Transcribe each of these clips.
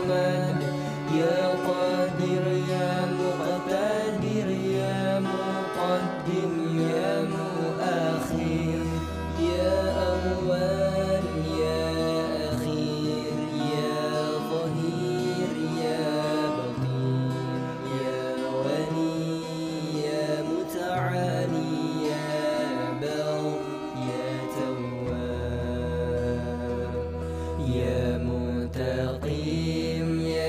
صمد يا قادر يا مقتدر يا مقدم يا مؤخر يا أول يا أخير يا ظهير يا بطين يا ولي يا متعالي يا بر يا تواب يا منتقم يا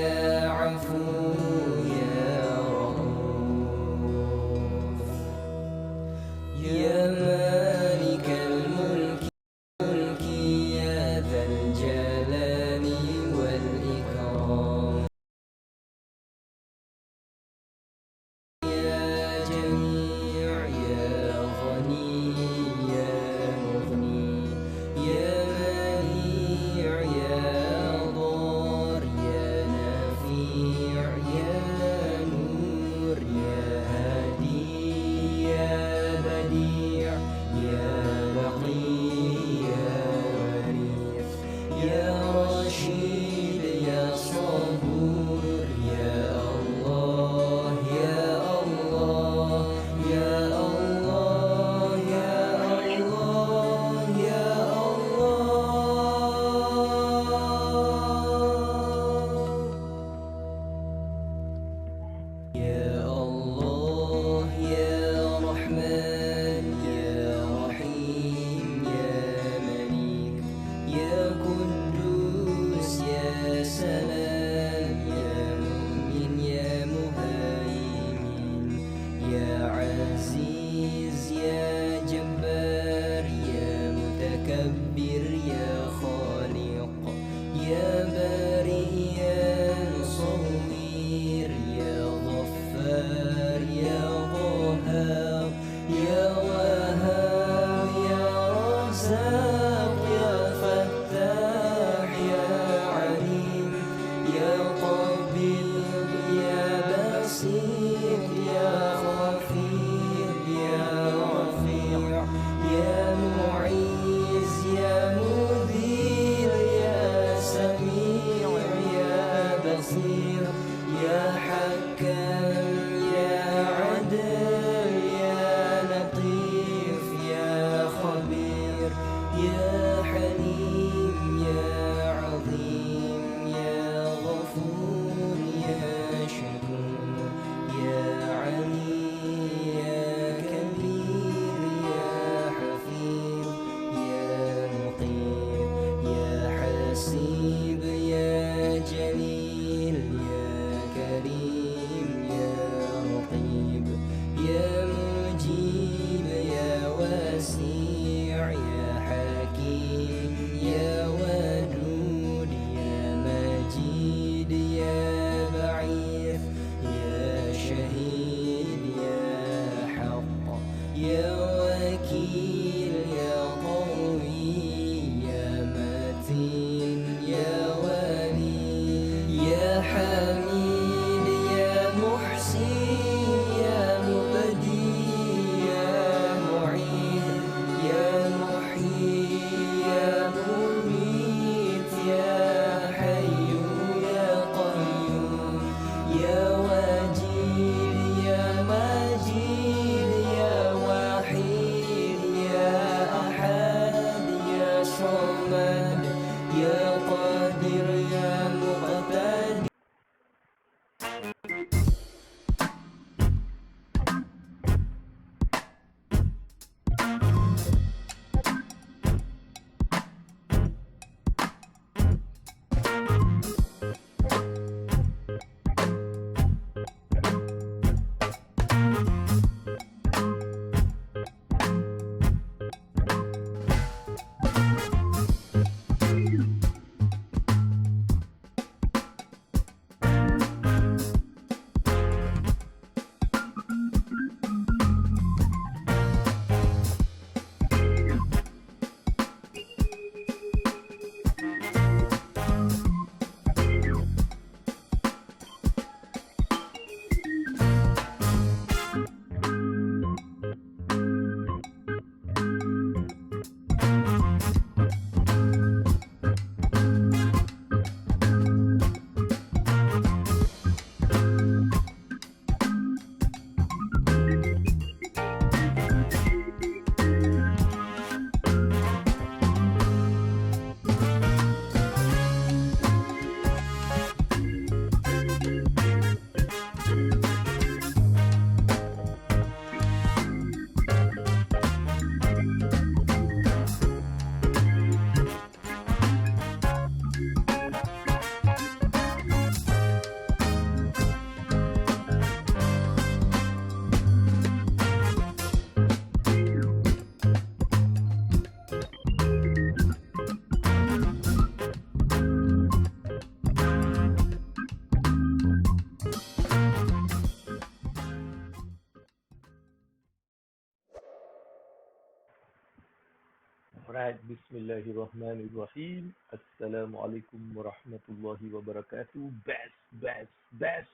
Alright, bismillahirrahmanirrahim. Assalamualaikum warahmatullahi wabarakatuh. Best.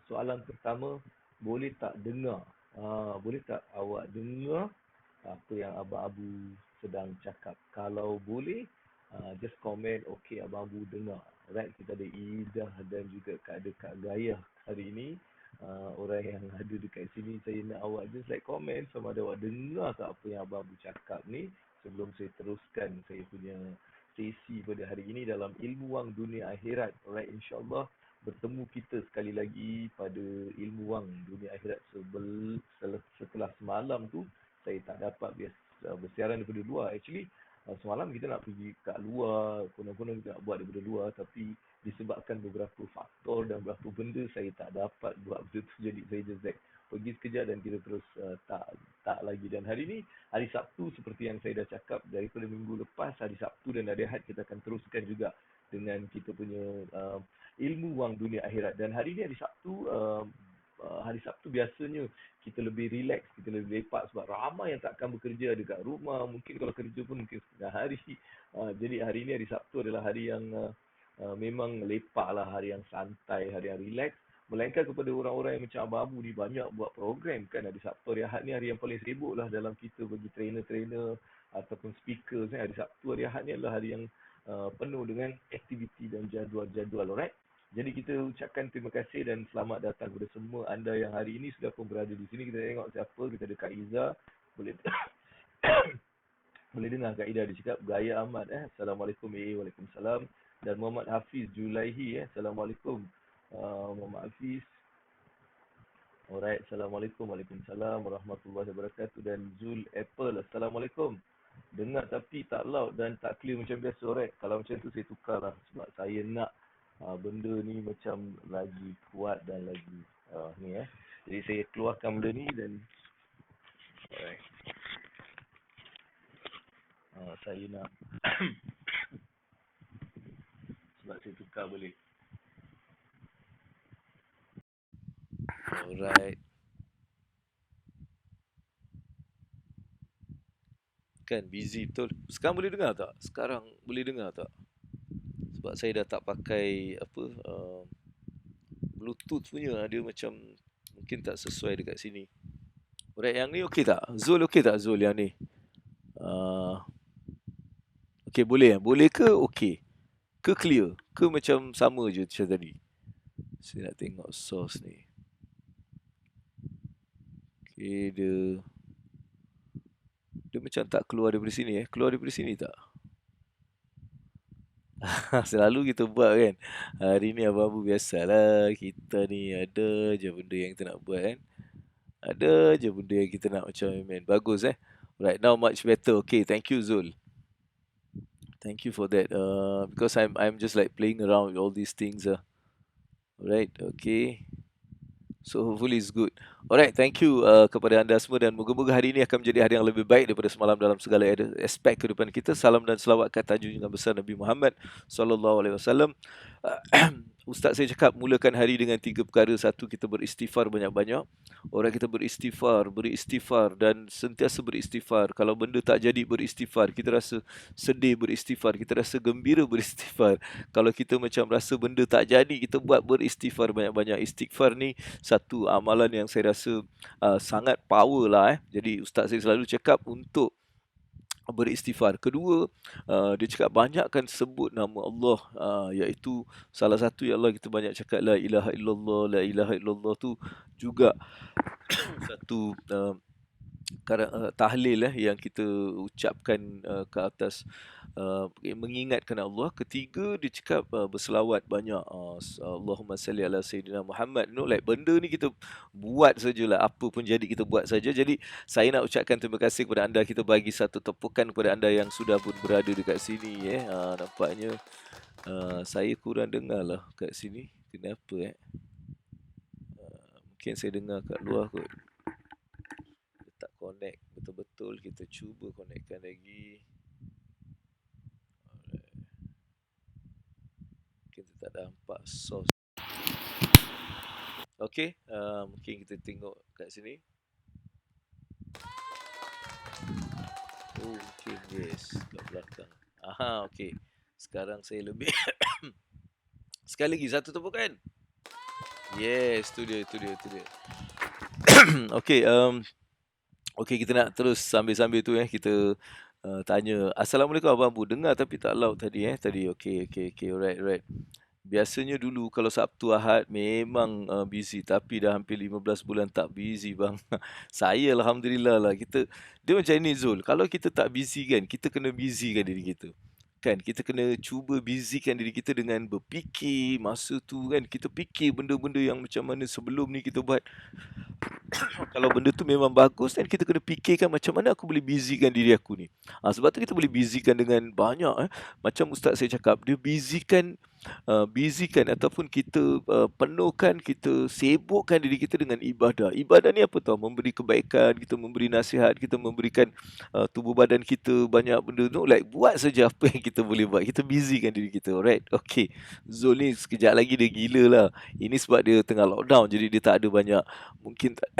Soalan pertama, boleh tak dengar? Boleh tak awak dengar apa yang Abang Abu sedang cakap? Kalau boleh, just comment, okay Abang Abu dengar. Alright, kita ada Ida dan juga Kak Gaya hari ini. Orang yang ada dekat sini, saya nak awak just like comment sama ada awak dengar tak apa yang Abang Abu cakap ni sebelum saya teruskan saya punya sesi pada hari ini dalam ilmu wang dunia akhirat. Alright, insyaAllah bertemu kita sekali lagi pada ilmu wang dunia akhirat setelah semalam tu saya tak dapat bersiaran daripada luar. Actually, semalam kita nak pergi kat luar, konon-konon kita nak buat daripada luar, tapi disebabkan beberapa faktor dan beberapa benda saya tak dapat buat benda tu, jadi saya just like pergi sekejap dan kita terus tak lagi. Dan hari ni hari Sabtu, seperti yang saya dah cakap daripada minggu lepas, hari Sabtu dan hari Ahad kita akan teruskan juga dengan kita punya ilmu wang dunia akhirat. Dan hari ni hari Sabtu biasanya kita lebih relax, kita lebih lepak sebab ramai yang takkan bekerja dekat rumah. Mungkin kalau kerja pun mungkin setengah hari. Jadi hari ni hari Sabtu adalah hari yang memang lepak lah, hari yang santai, hari yang relax. Melainkan kepada orang-orang yang macam Abang Abu ni banyak buat program kan. Hari Sabtu, hari Ahad ni hari yang paling sibuk lah dalam kita bagi trainer-trainer ataupun speaker kan. Hari Sabtu, hari Ahad ni adalah hari yang penuh dengan aktiviti dan jadual-jadual. Alright. Jadi kita ucapkan terima kasih dan selamat datang kepada semua anda yang hari ini sudah pun berada di sini. Kita tengok siapa, kita ada Kak Iza. Boleh boleh dengar Kak Ida dia cakap Gaya Ahmad. Assalamualaikum. Waalaikumsalam. Dan Muhammad Hafiz Julaihi. Assalamualaikum. Muhammad Hafiz. Alright, Assalamualaikum. Waalaikumsalam warahmatullahi wabarakatuh. Dan Zul Apple. Assalamualaikum. Dengar tapi tak loud dan tak clear macam biasa. Alright, kalau macam tu saya tukar lah. Sebab saya nak benda ni macam lagi kuat dan lagi ni Jadi saya keluarkan benda ni dan alright. Saya nak sebab saya tukar boleh. Alright. Kan busy betul. Sekarang boleh dengar tak? Sekarang boleh dengar tak? Sebab saya dah tak pakai Bluetooth punya, dia macam mungkin tak sesuai dekat sini. Alright, yang ni okey tak? Zul okey tak Zul yang ni? Okey, boleh. Boleh ke okey? Ke clear? Ke macam sama je macam tadi? Saya nak tengok source ni. Okey, dia macam tak keluar daripada sini Keluar daripada sini tak? Selalu kita buat kan. Hari ni Abang Abu biasalah. Kita ni ada je benda yang kita nak buat kan. Ada je benda yang kita nak macam main. Bagus Right now much better. Okay, thank you Zul. Thank you for that. Because I'm just like playing around with all these things. Alright, okay. So hopefully it's good. Alright, thank you kepada anda semua dan moga-moga hari ini akan menjadi hari yang lebih baik daripada semalam dalam segala aspek kehidupan kita. Salam dan selawat ke atas junjungan besar Nabi Muhammad sallallahu alaihi wasallam. Ustaz saya cakap mulakan hari dengan 3 perkara. Satu, kita beristighfar banyak-banyak. Orang kita beristighfar dan sentiasa beristighfar. Kalau benda tak jadi, beristighfar. Kita rasa sedih, beristighfar. Kita rasa gembira, beristighfar. Kalau kita macam rasa benda tak jadi, kita buat beristighfar banyak-banyak. Istighfar ni satu amalan yang saya rasa sangat power lah Jadi Ustaz saya selalu cakap untuk beristighfar. Kedua, dia cakap banyakkan sebut nama Allah, iaitu salah satu ya Allah kita banyak cakap la ilaha illallah tu juga satu tahlil yang kita ucapkan ke atas mengingatkan Allah. Ketiga, dia cakap berselawat banyak. Allahumma salli ala Sayyidina Muhammad. Like benda ni kita buat sajalah. Apa pun jadi kita buat saja. Jadi saya nak ucapkan terima kasih kepada anda. Kita bagi satu tepukan kepada anda yang sudah pun berada dekat sini. Nampaknya saya kurang dengar lah kat sini. Kenapa mungkin saya dengar kat luar kot. Tak connect betul-betul. Kita cuba connectkan lagi. Kita tak nampak source. Okay, mungkin kita tengok kat sini. Oh, okay, yes, kat belakang. Aha, okay. Sekarang saya lebih. Sekali lagi, satu tepukan. Yes, tu dia, tu dia, tu dia. Okay, okay, kita nak terus sambil-sambil tu kita tanya. Assalamualaikum Abang Bu. Dengar tapi tak loud tadi Tadi, okay, okay, okay. Alright, alright. Biasanya dulu kalau Sabtu Ahad memang busy, tapi dah hampir 15 bulan tak busy bang. Saya Alhamdulillah lah. Dia macam ni Zul, kalau kita tak busy kan, kita kena busykan diri kita. Kan, kita kena cuba busykan diri kita dengan berfikir masa tu kan. Kita fikir benda-benda yang macam mana sebelum ni kita buat. Kalau benda tu memang bagus, dan kita kena fikirkan macam mana aku boleh busykan diri aku ni. Sebab tu kita boleh busykan dengan banyak. Macam Ustaz saya cakap, dia busykan ataupun kita penuhkan, kita sibukkan diri kita dengan ibadah. Ibadah ni apa tahu? Memberi kebaikan, kita memberi nasihat, kita memberikan tubuh badan kita banyak benda tu. Like buat saja apa yang kita boleh buat. Kita busykan diri kita. Alright. Okay. Zul ni sekejap lagi dia gila lah. Ini sebab dia tengah lockdown, jadi dia tak ada banyak, mungkin tak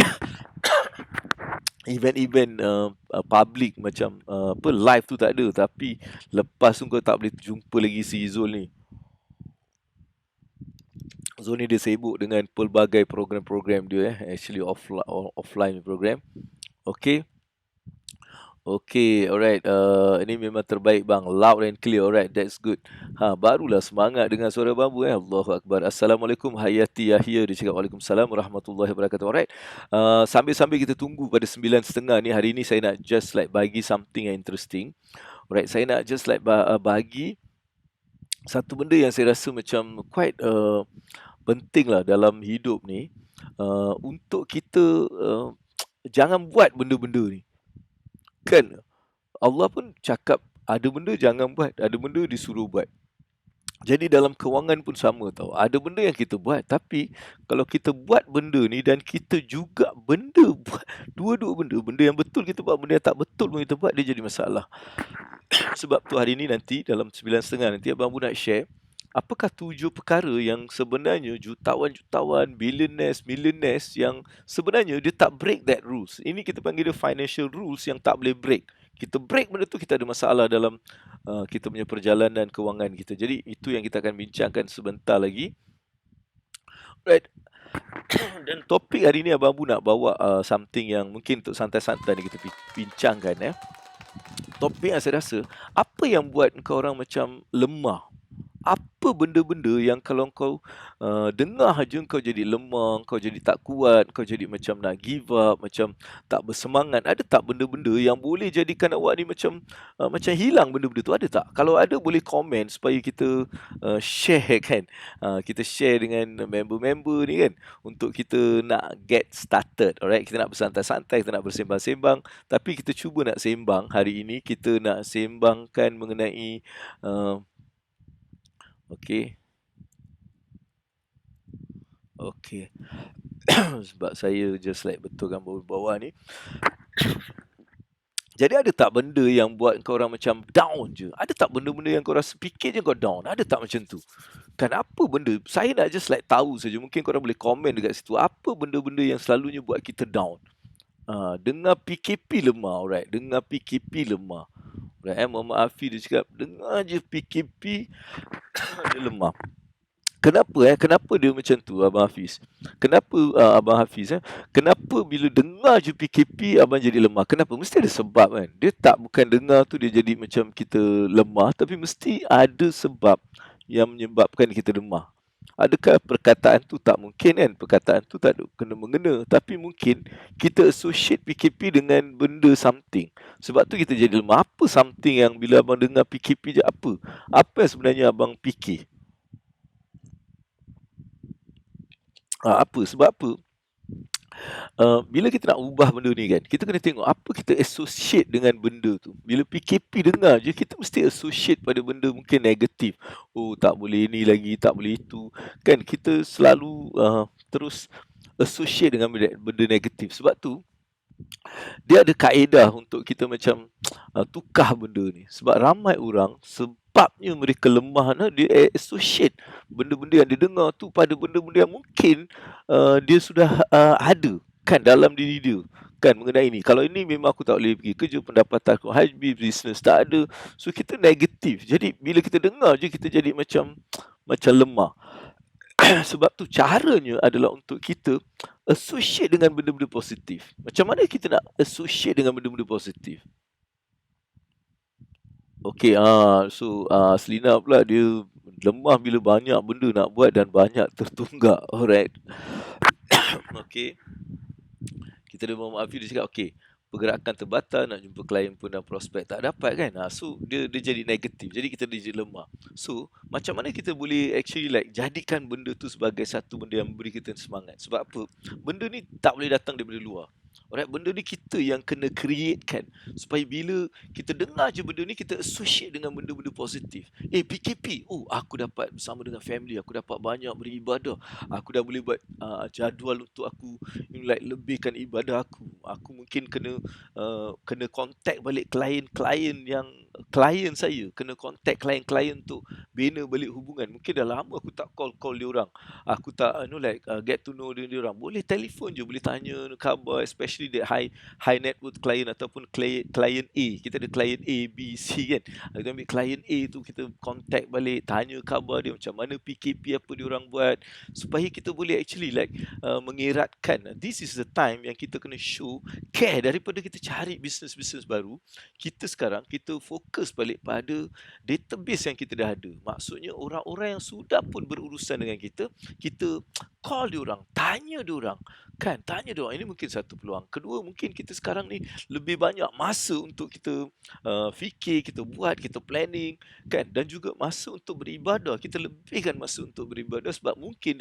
event-event public macam live tu tak ada. Tapi lepas tu kau tak boleh jumpa lagi si Zul ni. Zul ni dia sibuk dengan pelbagai program-program dia actually offline program. Okay. Okay, alright. Ini memang terbaik bang. Loud and clear. Alright, that's good. Barulah semangat dengan suara bambu Allahu Akbar. Assalamualaikum Hayati Yahya. Dia cakap Waalaikumsalam warahmatullahi wabarakatuh. Alright. Sambil-sambil kita tunggu pada 9.30 ni. Hari ni saya nak just like bagi something yang interesting. Alright, saya nak just like bagi satu benda yang saya rasa macam quite penting lah dalam hidup ni. Untuk kita jangan buat benda-benda ni. Kan Allah pun cakap ada benda jangan buat, ada benda disuruh buat. Jadi dalam kewangan pun sama tau. Ada benda yang kita buat, tapi kalau kita buat benda ni dan kita juga buat dua-dua benda yang betul kita buat, benda yang tak betul pun kita buat, dia jadi masalah. Sebab tu hari ni nanti dalam 9.30 nanti Abang Bu nak share apakah 7 perkara yang sebenarnya jutawan-jutawan, millionaires yang sebenarnya dia tak break that rules. Ini kita panggil dia financial rules yang tak boleh break. Kita break benda tu, kita ada masalah dalam kita punya perjalanan kewangan kita. Jadi itu yang kita akan bincangkan sebentar lagi. Right. Dan topik hari ni Abang Bu nak bawa something yang mungkin untuk santai-santai ni kita bincangkan. Topik yang saya rasa, apa yang buat kau orang macam lemah? Apa benda-benda yang kalau kau dengar aja kau jadi lemah, kau jadi tak kuat, kau jadi macam nak give up, macam tak bersemangat? Ada tak benda-benda yang boleh jadikan awak ni macam hilang benda-benda tu? Ada tak? Kalau ada, boleh komen supaya kita share kan. Kita share dengan member-member ni kan, untuk kita nak get started. Alright, kita nak bersantai-santai, kita nak bersembang-sembang, tapi kita cuba nak sembang hari ini. Kita nak sembangkan mengenai Okay. Sebab saya just like betulkan bawah-bawah ni. Jadi ada tak benda yang buat kau orang macam down je? Ada tak benda-benda yang kau rasa fikir je kau down? Ada tak macam tu? Kan apa benda? Saya nak just like tahu saja. Mungkin kau orang boleh komen dekat situ. Apa benda-benda yang selalunya buat kita down? Dengar PKP lemah, alright. Dengar PKP lemah. Right, Muhammad Afi dia cakap, dengar je PKP dia lemah. Kenapa dia macam tu Abang Hafiz? Kenapa Abang Hafiz kenapa bila dengar je PKP abang jadi lemah? Kenapa? Mesti ada sebab kan. Dia bukan dengar tu dia jadi macam kita lemah, tapi mesti ada sebab yang menyebabkan kita lemah. Adakah perkataan tu tak mungkin kan? Perkataan tu tak kena-mengena, tapi mungkin kita associate PKP dengan benda something. Sebab tu kita jadi lemah. Apa something yang bila abang dengar PKP je apa? Apa yang sebenarnya abang fikir? Apa? Sebab apa? Bila kita nak ubah benda ni kan, kita kena tengok apa kita associate dengan benda tu. Bila PKP dengar je, kita mesti associate pada benda mungkin negatif. Oh, tak boleh ni lagi, tak boleh itu. Kan kita selalu terus associate dengan benda negatif. Sebab tu dia ada kaedah untuk kita macam tukar benda ni. Sebab ramai orang sebabnya mereka lemah, dia associate benda-benda yang dia dengar tu pada benda-benda yang mungkin dia sudah ada kan dalam diri dia. kan mengenai ini. Kalau ini memang aku tak boleh pergi kerja, pendapatan aku habis, business tak ada. So kita negatif. Jadi bila kita dengar je kita jadi macam lemah. Sebab tu caranya adalah untuk kita associate dengan benda-benda positif. Macam mana kita nak associate dengan benda-benda positif? Okey, so Selina pula dia lemah bila banyak benda nak buat dan banyak tertunggak. Alright. Okey. Kita dah memaafi, dia cakap okey, pergerakan terbatas, nak jumpa klien pun dan prospek tak dapat kan. So dia jadi negatif. Jadi kita jadi lemah. So macam mana kita boleh actually like jadikan benda tu sebagai satu benda yang memberi kita semangat? Sebab apa? Benda ni tak boleh datang daripada luar. Alright, benda ni kita yang kena createkan supaya bila kita dengar je benda ni kita associate dengan benda-benda positif. PKP, aku dapat bersama dengan family, aku dapat banyak beribadah, aku dah boleh buat jadual untuk aku like lebihkan ibadah aku. Aku mungkin kena contact balik klien saya, kena contact klien-klien untuk bina balik hubungan. Mungkin dah lama aku tak call dia orang. Aku tak get to know dia orang. Boleh telefon je, boleh tanya khabar, especially that high net worth client ataupun client A. Kita ada client A, B, C kan. Kita ambil client A tu, kita contact balik, tanya khabar dia macam mana PKP, apa dia orang buat, supaya kita boleh actually mengeratkan. This is the time yang kita kena show care daripada kita cari bisnes-bisnes baru. Kita sekarang kita fokus balik pada database yang kita dah ada. Maksudnya orang-orang yang sudah pun berurusan dengan kita call dia orang, tanya dia orang. Tanya dia orang. Ini mungkin satu peluang. Kedua, mungkin kita sekarang ni lebih banyak masa untuk kita fikir, kita buat, kita planning kan, dan juga masa untuk beribadah. Kita lebihkan masa untuk beribadah sebab mungkin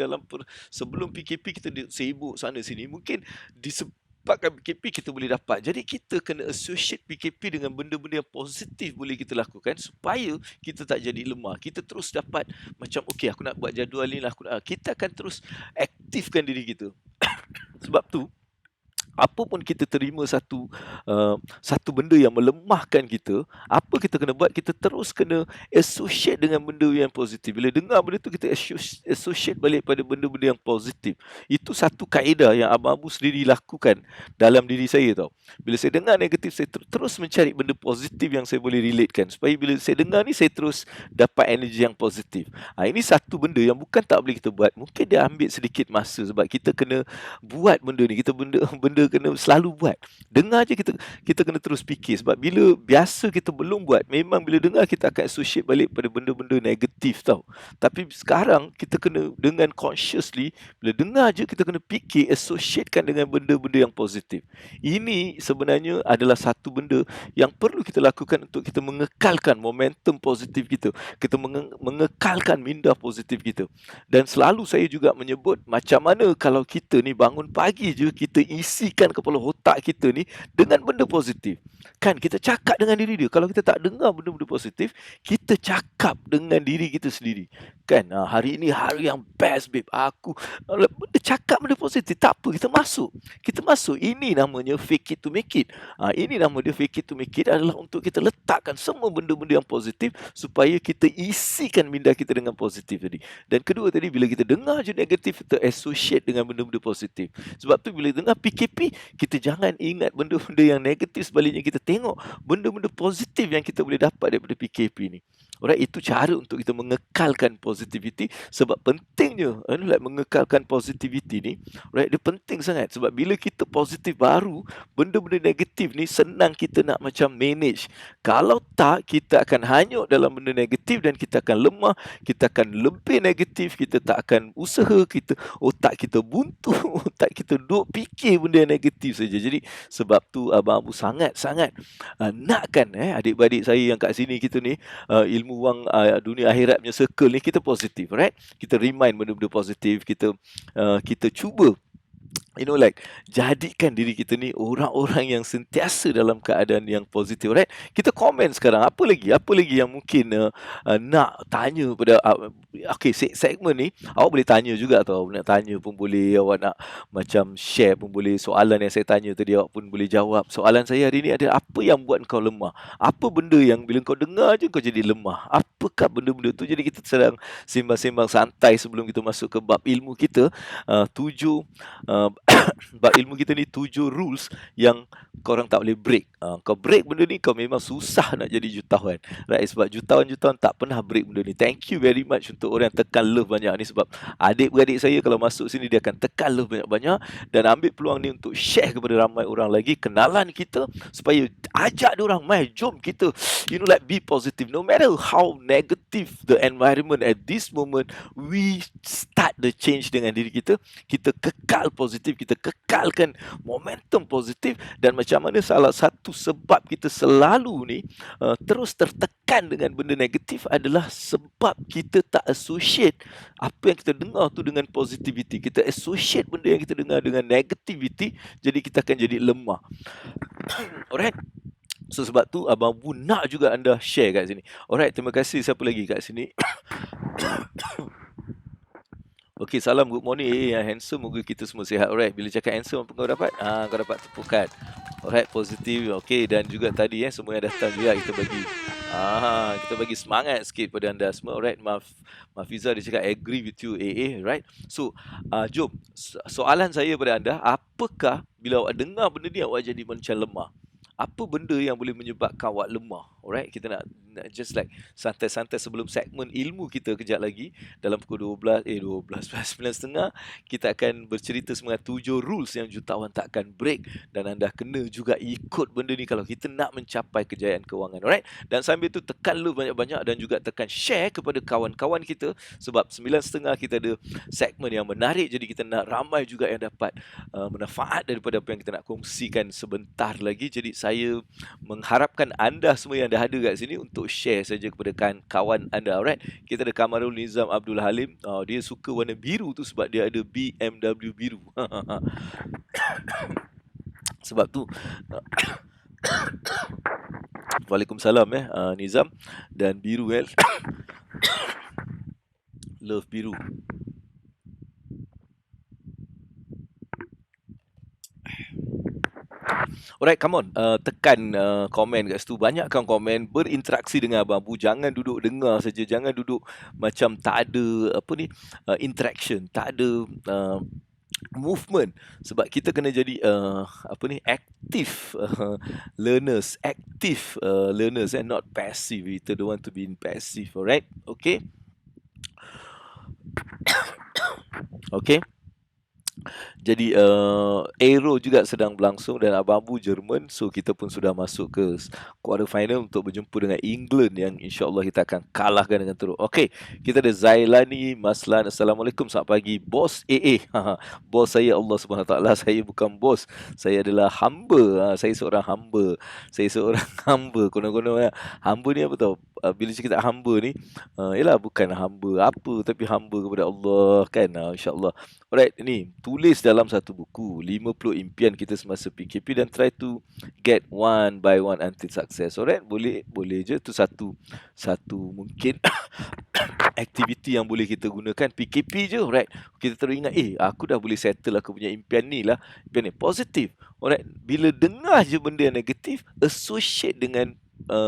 sebelum PKP kita sibuk sana sini, mungkin disebabkan PKP kita boleh dapat. Jadi kita kena associate PKP dengan benda-benda yang positif boleh kita lakukan supaya kita tak jadi lemah. Kita terus dapat macam okey, aku nak buat jadual ni lah, kita akan terus aktifkan diri kita. Sebab tu apa pun kita terima satu benda yang melemahkan kita, apa kita kena buat? Kita terus kena associate dengan benda yang positif. Bila dengar benda tu, kita associate balik pada benda-benda yang positif. Itu satu kaedah yang Abang Abu sendiri lakukan dalam diri saya tau. Bila saya dengar negatif, saya terus mencari benda positif yang saya boleh relatekan, supaya bila saya dengar ni, saya terus dapat energi yang positif. Ini satu benda yang bukan tak boleh kita buat. Mungkin dia ambil sedikit masa sebab kita kena buat benda ni. Kita benda kena selalu buat. Dengar je kita kena terus fikir. Sebab bila biasa kita belum buat, memang bila dengar kita akan associate balik pada benda-benda negatif tau. Tapi sekarang kita kena dengan consciously, bila dengar je kita kena fikir, associatekan dengan benda-benda yang positif. Ini sebenarnya adalah satu benda yang perlu kita lakukan untuk kita mengekalkan momentum positif kita. Kita mengekalkan minda positif kita. Dan selalu saya juga menyebut, macam mana kalau kita ni bangun pagi je, kita isikan kepala otak kita ni dengan benda positif. Kita cakap dengan diri dia. Kalau kita tak dengar benda-benda positif, kita cakap dengan diri kita sendiri. Hari ini hari yang best babe. Aku cakap benda positif. Tak apa, kita masuk. Ini namanya fake it to make it. Ini nama dia fake it to make it adalah untuk kita letakkan semua benda-benda yang positif supaya kita isikan minda kita dengan positif tadi. Dan kedua tadi, bila kita dengar je negatif, kita associate dengan benda-benda positif. Sebab tu bila dengar PKP, kita jangan ingat benda-benda yang negatif, sebaliknya kita tengok benda-benda positif yang kita boleh dapat daripada PKP ni. Alright, itu cara untuk kita mengekalkan positivity. Sebab pentingnya mengekalkan positivity ni, alright, dia penting sangat. Sebab bila kita positif baru, benda-benda negatif ni senang kita nak macam manage. Kalau tak, kita akan hanyut dalam benda negatif dan kita akan lemah, kita akan lebih negatif, kita tak akan usaha, otak kita buntu, otak kita duk fikir benda yang negatif saja. Jadi sebab tu Abang Abu sangat-sangat nakkan adik-beradik saya yang kat sini kita ni, ilmu wang dunia akhirat punya circle ni, kita positif, right? Kita remind benda-benda positif, kita cuba jadikan diri kita ni orang-orang yang sentiasa dalam keadaan yang positif, right? Kita komen sekarang, apa lagi yang mungkin nak tanya pada segmen ni, awak boleh tanya juga tau. Nak tanya pun boleh, awak nak macam share pun boleh. Soalan yang saya tanya tadi, awak pun boleh jawab. Soalan saya hari ni adalah, apa yang buat kau lemah? Apa benda yang bila kau dengar je kau jadi lemah? Apakah benda-benda tu? Jadi kita sedang sembang-sembang santai sebelum kita masuk ke bab ilmu kita, 7 Sebab ilmu kita ni 7 rules yang korang tak boleh break. Kau break benda ni, kau memang susah nak jadi jutawan. Right? Sebab jutawan-jutawan tak pernah break benda ni. Thank you very much untuk orang yang tekan love banyak ni. Sebab adik-beradik saya kalau masuk sini, dia akan tekan love banyak-banyak dan ambil peluang ni untuk share kepada ramai orang lagi, kenalan kita, supaya ajak dia orang, mai jom kita, like be positive. No matter how negative the environment at this moment, we start the change dengan diri kita. Kita kekal positif, kita kekalkan momentum positif. Dan macam mana salah satu sebab kita selalu ni terus tertekan dengan benda negatif adalah sebab kita tak associate apa yang kita dengar tu dengan positivity. Kita associate benda yang kita dengar dengan negativity, jadi kita akan jadi lemah. Alright. So sebab tu Abang Bu nak juga anda share kat sini. Alright, terima kasih. Siapa lagi kat sini? Okay, salam, good morning. Yang handsome, moga kita semua sihat. Alright, bila cakap handsome, apa kau dapat? Kau dapat tepukan. Alright, positif. Okay, dan juga tadi semua yang datang juga kita bagi kita bagi semangat sikit pada anda semua. Alright, Mafiza dia cakap agree with you, AA. Right. So, jom. Soalan saya pada anda, apakah bila awak dengar benda ni awak jadi macam lemah? Apa benda yang boleh menyebabkan awak lemah? Alright, kita nak just like santai-santai sebelum segmen ilmu kita kejap lagi. Dalam pukul 9:30 kita akan bercerita semengenai 7 rules yang jutawan takkan break. Dan anda kena juga ikut benda ni kalau kita nak mencapai kejayaan kewangan. Alright, dan sambil tu tekan love banyak-banyak dan juga tekan share kepada kawan-kawan kita. Sebab 9:30 kita ada segmen yang menarik. Jadi kita nak ramai juga yang dapat manfaat daripada apa yang kita nak kongsikan sebentar lagi. Jadi saya mengharapkan anda semua yang dah ada kat sini untuk share saja kepada kawan anda. Alright, kita ada Kamarul Nizam Abdul Halim. Dia suka warna biru tu sebab dia ada BMW biru. Sebab tu Waalaikumsalam Nizam. Dan biru love biru. Alright, come on. Tekan komen kat situ. Banyakkan komen. Berinteraksi dengan Abang Bu. Jangan duduk dengar saja. Jangan duduk macam tak ada interaction. Tak ada movement. Sebab kita kena jadi active learners. Active learners and not passive. Kita don't want to be passive. Alright. Okay. Okay. Jadi Aero juga sedang berlangsung dan Abang Bu Jerman. So kita pun sudah masuk ke quarter final untuk berjumpa dengan England yang insyaAllah kita akan kalahkan dengan teruk. Okay, kita ada Zailani Maslan. Assalamualaikum, selamat pagi bos AA. Bos saya Allah SWT. Saya bukan bos, saya adalah hamba. Saya seorang hamba. Konon-konon hamba ni apa tahu? Bila kita hamba ni ialah bukan hamba apa, tapi hamba kepada Allah kan. InsyaAllah. Alright, ni tulis dalam satu buku 50 impian kita semasa PKP dan try to get one by one until success. Alright, boleh je tu satu mungkin aktiviti yang boleh kita gunakan PKP je. Alright, kita terus ingat aku dah boleh settle aku punya impian ni lah. Impian ni positif. Alright, bila dengar je benda yang negatif, associate dengan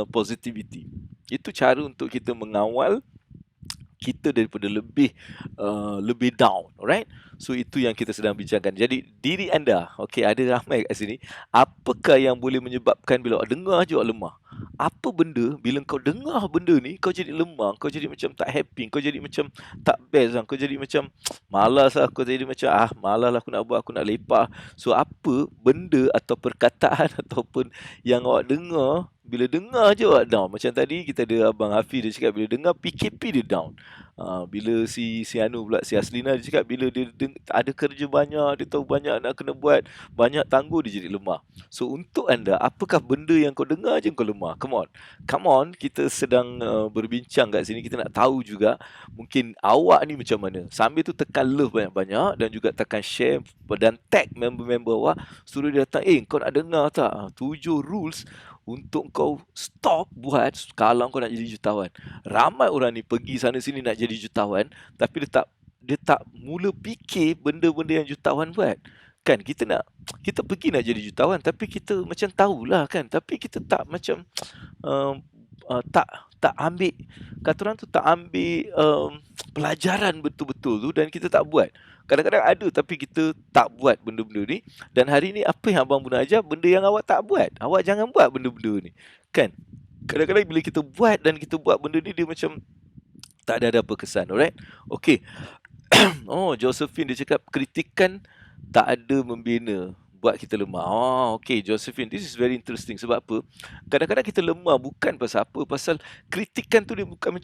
positivity. Itu cara untuk kita mengawal kita daripada lebih down. Alright, so itu yang kita sedang bincangkan. Jadi diri anda, okay, ada ramai kat sini. Apakah yang boleh menyebabkan bila awak dengar je awak lemah? Apa benda bila kau dengar benda ni kau jadi lemah, kau jadi macam tak happy, kau jadi macam tak best, kau jadi macam malas lah, kau jadi macam malas lah aku nak buat, aku nak lepak. So apa benda atau perkataan ataupun yang awak dengar, bila dengar je awak down. Macam tadi kita ada Abang Hafiz, dia cakap bila dengar PKP dia down. Bila si Anu pula, si Aslina, dia cakap bila dia ada kerja banyak, dia tahu banyak nak kena buat, banyak tangguh, dia jadi lemah. So untuk anda, apakah benda yang kau dengar je kau lemah? Come on, kita sedang berbincang kat sini. Kita nak tahu juga mungkin awak ni macam mana. Sambil tu tekan love banyak-banyak dan juga tekan share dan tag member-member awak, suruh dia datang, kau nak dengar tak 7 rules untuk kau stop buat kalau kau nak jadi jutawan. Ramai orang ni pergi sana sini nak jadi jutawan, tapi dia tak mula fikir benda-benda yang jutawan buat. Kan kita pergi nak jadi jutawan, tapi kita macam tahulah kan, tapi kita tak macam tak ambil, kata orang tu tak ambil pelajaran betul-betul tu dan kita tak buat. Kadang-kadang ada tapi kita tak buat benda-benda ni. Dan hari ni apa yang Abang Bu nak ajar, benda yang awak tak buat. Awak jangan buat benda-benda ni. Kan? Kadang-kadang bila kita buat dan kita buat benda ni, dia macam tak ada apa kesan. Alright? Okay. Oh, Josephine dia cakap kritikan tak ada membina, buat kita lemah. Oh, okay, Josephine, this is very interesting. Sebab apa? Kadang-kadang kita lemah bukan pasal apa, pasal kritikan tu dia bukan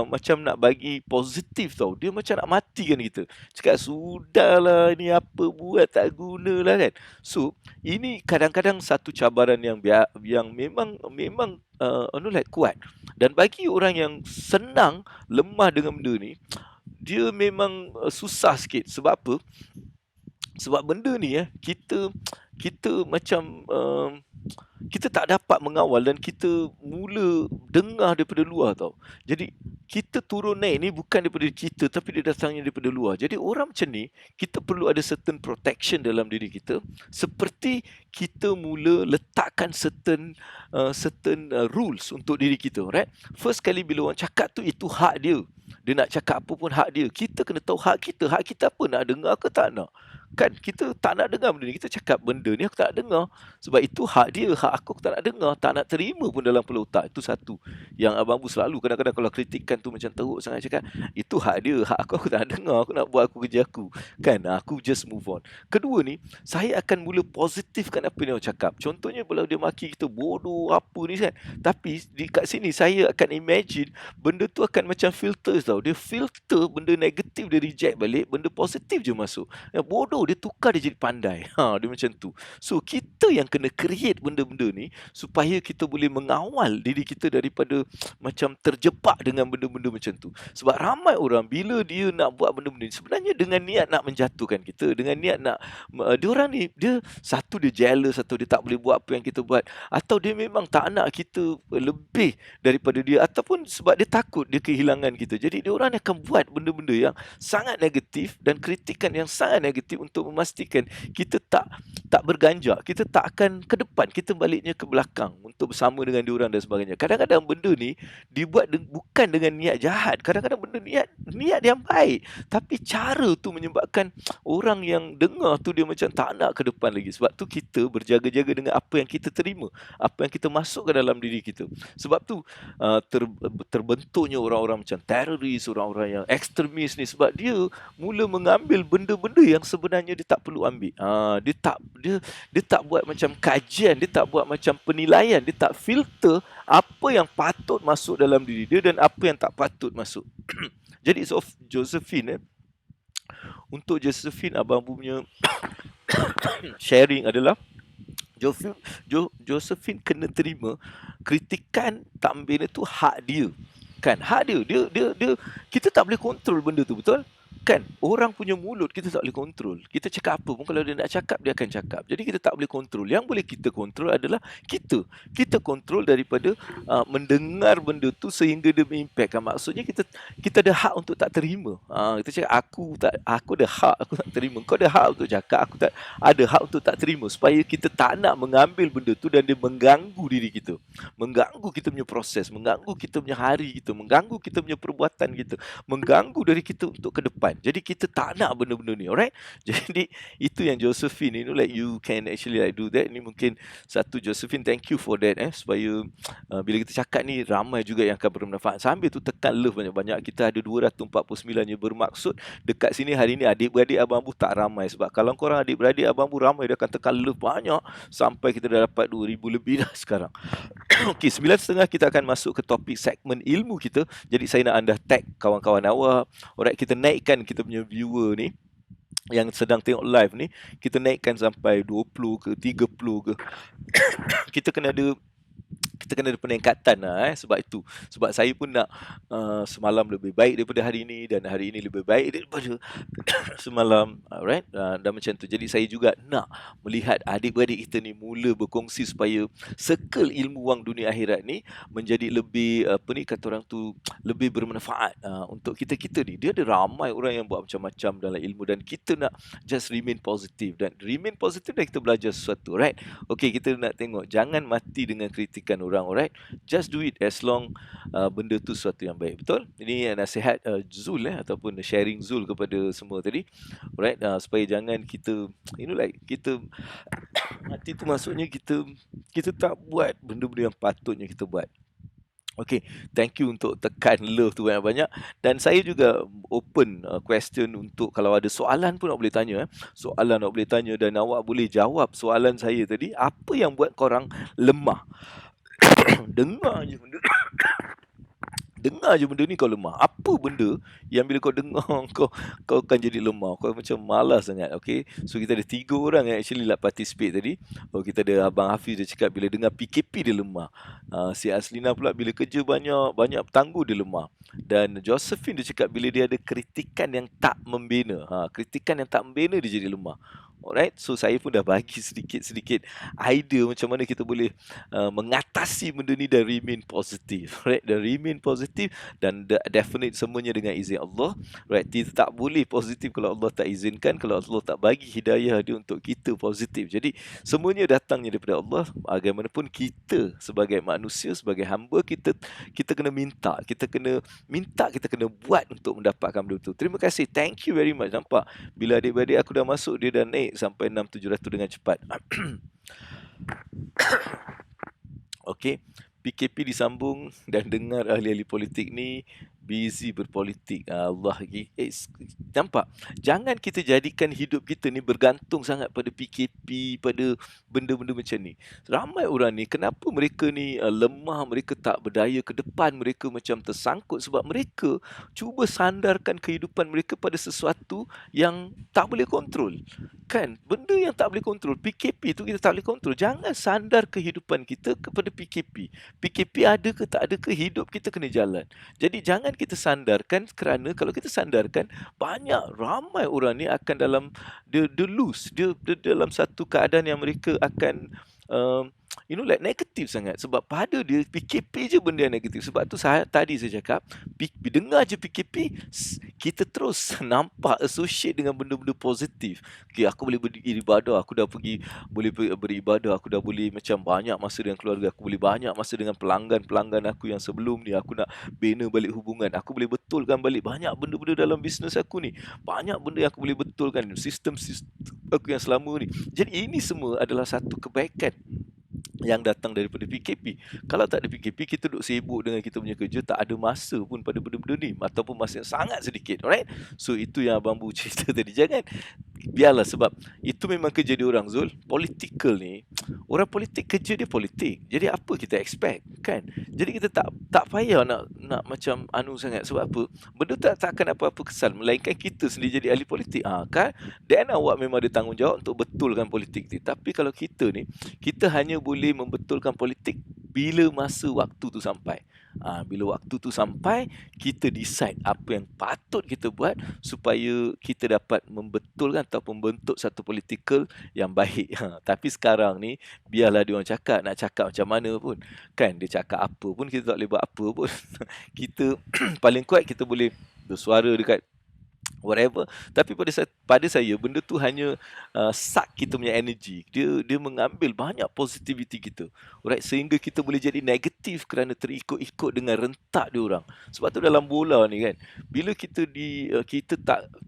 macam nak bagi positif tau. Dia macam nak matikan kita. Cakap sudahlah, ini apa buat tak gunalah kan. So, ini kadang-kadang satu cabaran yang memang kuat. Dan bagi orang yang senang lemah dengan benda ni, dia memang susah sikit. Sebab apa? Sebab benda ni kita macam kita tak dapat mengawal dan kita mula dengar daripada luar tau. Jadi kita turun naik ni bukan daripada kita tapi dia datangnya daripada luar. Jadi orang macam ni kita perlu ada certain protection dalam diri kita, seperti kita mula letakkan certain rules untuk diri kita, right? First kali bila orang cakap tu, itu hak dia. Dia nak cakap apa pun hak dia. Kita kena tahu hak kita. Hak kita apa, nak dengar ke tak nak? Kan kita tak nak dengar benda ni. Kita cakap benda ni aku tak nak dengar. Sebab itu hak dia, hak aku tak nak dengar. Tak nak terima pun dalam kepala otak. Itu satu. Yang Abang Bu selalu kadang-kadang kalau kritikan tu macam teruk sangat cakap, itu hak dia, hak aku tak nak dengar. Aku nak buat kerja aku. Kan aku just move on. Kedua ni, saya akan mula positifkan apa yang dia cakap. Contohnya bila dia maki kita bodoh apa ni kan. Tapi di kat sini saya akan imagine benda tu akan macam filter tau. Dia filter benda negatif, dia reject balik, benda positif je masuk. Yang bodoh dia tukar, dia jadi pandai. Dia macam tu. So kita yang kena create benda-benda ni supaya kita boleh mengawal diri kita daripada macam terjebak dengan benda-benda macam tu. Sebab ramai orang bila dia nak buat benda-benda ni sebenarnya dengan niat nak menjatuhkan kita, dengan niat nak dia orang ni, dia satu dia jealous atau dia tak boleh buat apa yang kita buat, atau dia memang tak nak kita lebih daripada dia, ataupun sebab dia takut dia kehilangan kita. Jadi dia orang akan buat benda-benda yang sangat negatif dan kritikan yang sangat negatif untuk memastikan kita tak berganjak, kita tak akan ke depan, kita baliknya ke belakang untuk bersama dengan diorang dan sebagainya. Kadang-kadang benda ni dibuat bukan dengan niat jahat, kadang-kadang benda niat yang baik, tapi cara tu menyebabkan orang yang dengar tu dia macam tak nak ke depan lagi. Sebab tu kita berjaga-jaga dengan apa yang kita terima, apa yang kita masukkan dalam diri kita. Sebab tu terbentuknya orang-orang macam teroris, orang-orang yang ekstremis ni, sebab dia mula mengambil benda-benda yang sebenarnya dia tak perlu ambil. Dia tak buat macam kajian, dia tak buat macam penilaian, dia tak filter apa yang patut masuk dalam diri dia dan apa yang tak patut masuk. Jadi Josephine, untuk Josephine, Abang Bu punya sharing adalah Josephine kena terima kritikan tak membina tu hak dia. Kan, hak dia. Dia kita tak boleh kontrol benda tu, betul? Kan, orang punya mulut kita tak boleh kontrol. Kita cakap apa pun, kalau dia nak cakap, dia akan cakap. Jadi kita tak boleh kontrol. Yang boleh kita kontrol adalah kita. Kita kontrol daripada mendengar benda tu sehingga dia mengimpact. Maksudnya kita ada hak untuk tak terima. Kita cakap aku ada hak, aku tak terima. Kau ada hak untuk cakap, aku tak ada hak untuk tak terima. Supaya kita tak nak mengambil benda tu dan dia mengganggu diri kita. Mengganggu kita punya proses, mengganggu kita punya hari kita, mengganggu kita punya perbuatan kita, mengganggu dari kita untuk ke depan. Jadi kita tak nak benda-benda ni, alright? Jadi itu yang Josephine, like you can actually like do that. Ini mungkin satu, Josephine, thank you for that, supaya bila kita cakap ni ramai juga yang akan bermanfaat. Sambil tu tekan love banyak-banyak. Kita ada 249 je, bermaksud dekat sini hari ni adik-beradik Abang Bu tak ramai. Sebab kalau korang adik-beradik Abang Bu ramai, dia akan tekan love banyak sampai kita dah dapat 2000 lebih dah sekarang. Okey, 9.30 kita akan masuk ke topik segmen ilmu kita. Jadi saya nak anda tag kawan-kawan awak. Alright, kita naikkan kita punya viewer ni yang sedang tengok live ni, kita naikkan sampai 20 ke 30 ke. Kita kena ada peningkatan lah, sebab itu. Sebab saya pun nak semalam lebih baik daripada hari ini dan hari ini lebih baik daripada semalam, alright? Dan macam tu. Jadi saya juga nak melihat adik-beradik kita ni mula berkongsi supaya circle ilmu wang dunia akhirat ni menjadi lebih kata orang tu, lebih bermanfaat untuk kita ni. Dia ada ramai orang yang buat macam-macam dalam ilmu dan kita nak just remain positif, dan remain positif dan kita belajar sesuatu, right? Okey, kita nak tengok, jangan mati dengan kritikan orang, alright? Just do it as long benda tu sesuatu yang baik. Betul? Ini nasihat Zul ataupun sharing Zul kepada semua tadi. Alright? Supaya jangan kita kita hati tu maksudnya kita tak buat benda-benda yang patutnya kita buat. Okay, thank you untuk tekan love tu banyak-banyak. Dan saya juga open question untuk kalau ada soalan pun awak boleh tanya. Soalan awak boleh tanya dan awak boleh jawab soalan saya tadi. Apa yang buat korang lemah? Dengar je benda Dengar je benda ni kau lemah. Apa benda yang bila kau dengar kau akan jadi lemah. Kau macam malas sangat. Okay. So kita ada 3 orang yang actually participate tadi. Kita ada Abang Hafiz, dia cakap bila dengar PKP dia lemah. Si Aslina pula bila kerja banyak tangguh dia lemah. Dan Josephine dia cakap bila dia ada kritikan yang tak membina. Kritikan yang tak membina dia jadi lemah. Alright, so saya pun dah bagi sedikit-sedikit idea macam mana kita boleh mengatasi benda ni dan remain positif. Right, dan remain positif dan definite semuanya dengan izin Allah. Right, kita tak boleh positif kalau Allah tak izinkan, kalau Allah tak bagi hidayah dia untuk kita positif. Jadi semuanya datangnya daripada Allah. Bagaimanapun kita sebagai manusia, sebagai hamba, kita kena minta, kita kena buat untuk mendapatkan benda itu. Terima kasih, thank you very much. Nampak bila adik-adik aku dah masuk, dia dah naik sampai 6,700 dengan cepat. Okey, PKP disambung dan dengar ahli-ahli politik ni busy berpolitik. Allah lagi. Nampak? Jangan kita jadikan hidup kita ni bergantung sangat pada PKP, pada benda-benda macam ni. Ramai orang ni, kenapa mereka ni lemah, mereka tak berdaya ke depan, mereka macam tersangkut sebab mereka cuba sandarkan kehidupan mereka pada sesuatu yang tak boleh kontrol. Kan? Benda yang tak boleh kontrol. PKP tu kita tak boleh kontrol. Jangan sandar kehidupan kita kepada PKP. PKP ada ke tak ada ke, hidup kita kena jalan. Jadi jangan kita sandarkan, kerana kalau kita sandarkan, ramai orang ni akan dalam dia lose, dia dalam satu keadaan yang mereka akan negatif sangat. Sebab pada dia PKP je benda yang negatif. Sebab tu tadi saya cakap, dengar je PKP, kita terus nampak associate dengan benda-benda positif. Okay, aku boleh beribadah, aku dah boleh beribadah, aku dah boleh macam banyak masa dengan keluarga, aku boleh banyak masa dengan pelanggan aku yang sebelum ni, aku nak bina balik hubungan, aku boleh betulkan balik banyak benda-benda dalam bisnes aku ni, banyak benda yang aku boleh betulkan, sistem aku yang selama ni. Jadi ini semua adalah satu kebaikan yang datang daripada PKP. Kalau tak ada PKP, kita duduk sibuk dengan kita punya kerja, tak ada masa pun pada benda-benda ni, ataupun masa yang sangat sedikit. Alright? So itu yang Abang Bu cerita tadi. Jangan, biarlah, sebab itu memang kerja dia orang, Zul. Political ni, orang politik kerja dia politik. Jadi apa kita expect, kan? Jadi kita tak payah nak macam sangat. Sebab apa? Benda takkan apa-apa kesan, melainkan kita sendiri jadi ahli politik. Kan? Dan awak memang ada tanggungjawab untuk betulkan politik ni. Tapi kalau kita ni, kita hanya boleh membetulkan politik bila masa waktu tu sampai. Bila waktu tu sampai, kita decide apa yang patut kita buat supaya kita dapat membetulkan atau membentuk satu political yang baik. Tapi sekarang ni, biarlah dia orang cakap, nak cakap macam mana pun. Kan, dia cakap apa pun, kita tak boleh buat apa pun. Kita paling kuat kita boleh bersuara dekat whatever, tapi pada saya benda tu hanya suck kita punya energy. Dia mengambil banyak positivity kita. Alright, sehingga kita boleh jadi negatif kerana terikut-ikut dengan rentak dia orang. Sebab tu dalam bola ni kan, bila kita kita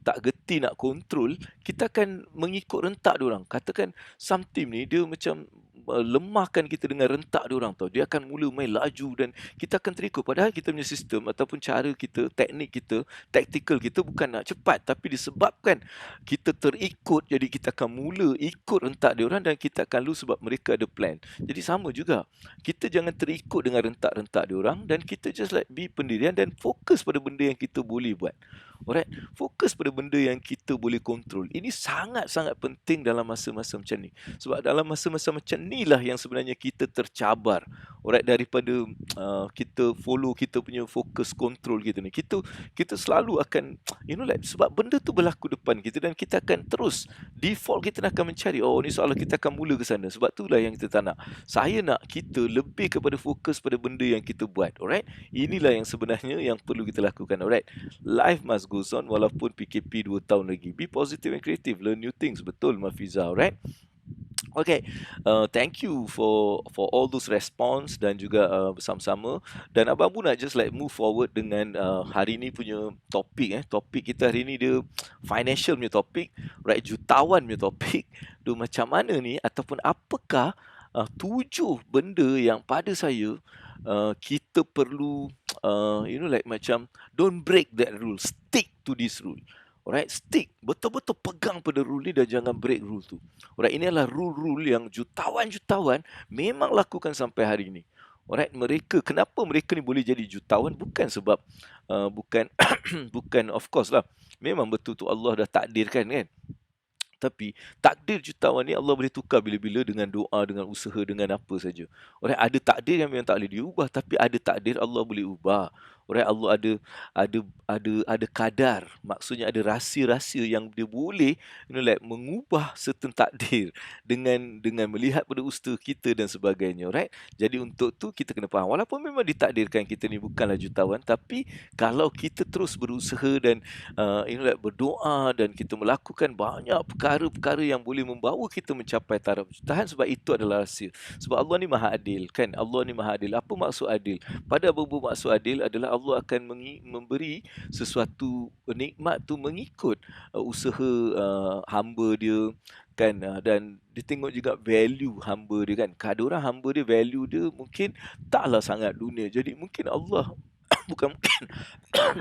tak geti nak kontrol, kita akan mengikut rentak dia orang. Katakan some team ni dia macam lemahkan kita dengan rentak dia orang tau. Dia akan mula main laju dan kita akan terikut. Padahal kita punya sistem ataupun cara kita, teknik kita, tactical kita bukan nak cepat, tapi disebabkan kita terikut, jadi kita akan mula ikut rentak dia orang dan kita akan lose sebab mereka ada plan. Jadi sama juga, kita jangan terikut dengan rentak-rentak dia orang dan kita just be pendirian dan fokus pada benda yang kita boleh buat. Alright, fokus pada benda yang kita boleh kontrol. Ini sangat-sangat penting dalam masa-masa macam ni. Sebab dalam masa-masa macam ni lah yang sebenarnya kita tercabar. Alright, daripada kita follow kita punya fokus kontrol kita ni. Kita selalu akan sebab benda tu berlaku depan kita dan kita akan terus default kita akan mencari, ni soalan, kita akan mula ke sana. Sebab itulah yang kita tak nak. Saya nak kita lebih kepada fokus pada benda yang kita buat. Alright, inilah yang sebenarnya yang perlu kita lakukan. Alright, life must goes on walaupun PKP 2 tahun lagi. Be positive and creative, learn new things. Betul Mafiza, alright? Okay, thank you for all those response dan juga bersama-sama. Dan abang pun nak just like move forward dengan hari ni punya topik. Topik kita hari ni dia financial punya topik, right? Jutawan punya topik. Tu macam mana ni ataupun apakah 7 benda yang pada saya kita perlu like macam don't break that rule, stick to this rule. Alright, stick, betul-betul pegang pada rule ni dan jangan break rule tu. Alright, ini adalah rule-rule yang jutawan-jutawan memang lakukan sampai hari ini. Alright, kenapa mereka ni boleh jadi jutawan? Bukan sebab, bukan bukan of course lah. Memang betul tu Allah dah takdirkan kan. Tapi takdir jutawan ni Allah boleh tukar bila-bila dengan doa, dengan usaha, dengan apa saja. Alright, ada takdir yang memang tak boleh diubah, tapi ada takdir Allah boleh ubah. Alright, Allah ada kadar. Maksudnya ada rahsia-rahsia yang dia boleh like mengubah certain takdir dengan melihat pada usaha kita dan sebagainya. Alright. Jadi untuk tu kita kena faham. Walaupun memang ditakdirkan kita ni bukanlah jutawan, tapi kalau kita terus berusaha dan like berdoa dan kita melakukan banyak perkara-perkara yang boleh membawa kita mencapai taraf jutaan, sebab itu adalah rahsia. Sebab Allah ni Maha Adil kan. Allah ni Maha Adil. Apa maksud adil? Pada apa maksud adil adalah Allah akan memberi sesuatu nikmat tu mengikut usaha hamba dia kan, dan dia tengok juga value hamba dia kan. Ada orang hamba dia value dia mungkin taklah sangat dunia. Jadi mungkin Allah bukan mungkin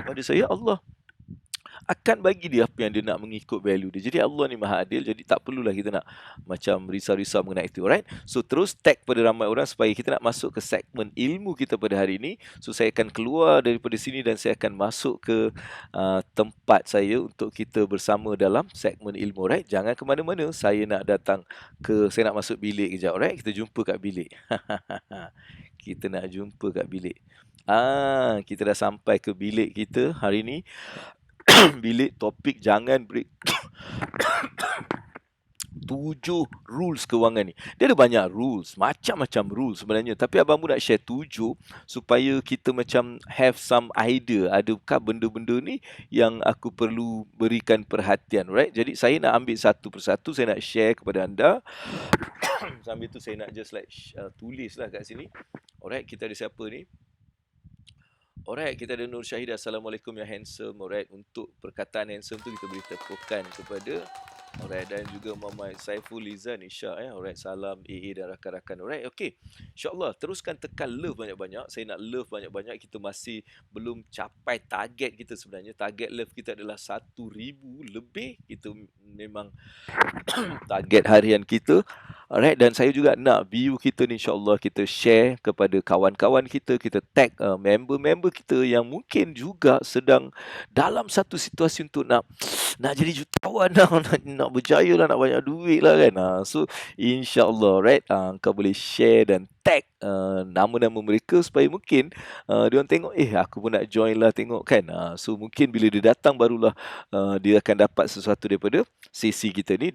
pada saya Allah akan bagi dia apa yang dia nak mengikut value dia. Jadi Allah ni Maha Adil, jadi tak perlulah kita nak macam risau-risau mengenai itu, right? So terus tag pada ramai orang supaya kita nak masuk ke segmen ilmu kita pada hari ini. So saya akan keluar daripada sini dan saya akan masuk ke tempat saya untuk kita bersama dalam segmen ilmu, right? Jangan ke mana-mana, saya nak masuk bilik kejap, right? Kita jumpa kat bilik. Kita nak jumpa kat bilik. Kita dah sampai ke bilik kita hari ni. Bilik topik jangan break 7 rules kewangan ni. Dia ada banyak rules, macam-macam rules sebenarnya. Tapi abang pun nak share 7 supaya kita macam have some idea. Adakah benda-benda ni yang aku perlu berikan perhatian, right? Jadi saya nak ambil satu persatu, saya nak share kepada anda. Sambil tu saya nak just like tulis lah kat sini. Alright, kita ada siapa ni? Alright, kita ada Nur Syahida. Assalamualaikum ya handsome. Alright, untuk perkataan handsome tu kita boleh tepukan kepada alright, dan juga Muhammad Saiful Izan Isyak Alright, salam AA dan rakan-rakan. Alright, okey. InsyaAllah teruskan tekan love banyak-banyak. Saya nak love banyak-banyak. Kita masih belum capai target kita sebenarnya. Target love kita adalah 1,000 lebih. Itu memang target harian kita. Alright, dan saya juga nak view kita ni insyaAllah kita share kepada kawan-kawan kita. Kita tag member-member kita yang mungkin juga sedang dalam satu situasi untuk nak jadi jutawan lah, nak berjaya lah, nak banyak duit lah kan. So insyaAllah, right, kau boleh share dan tag nama-nama mereka supaya mungkin dia orang tengok, aku pun nak join lah tengok kan. So mungkin bila dia datang barulah dia akan dapat sesuatu daripada sesi kita ni.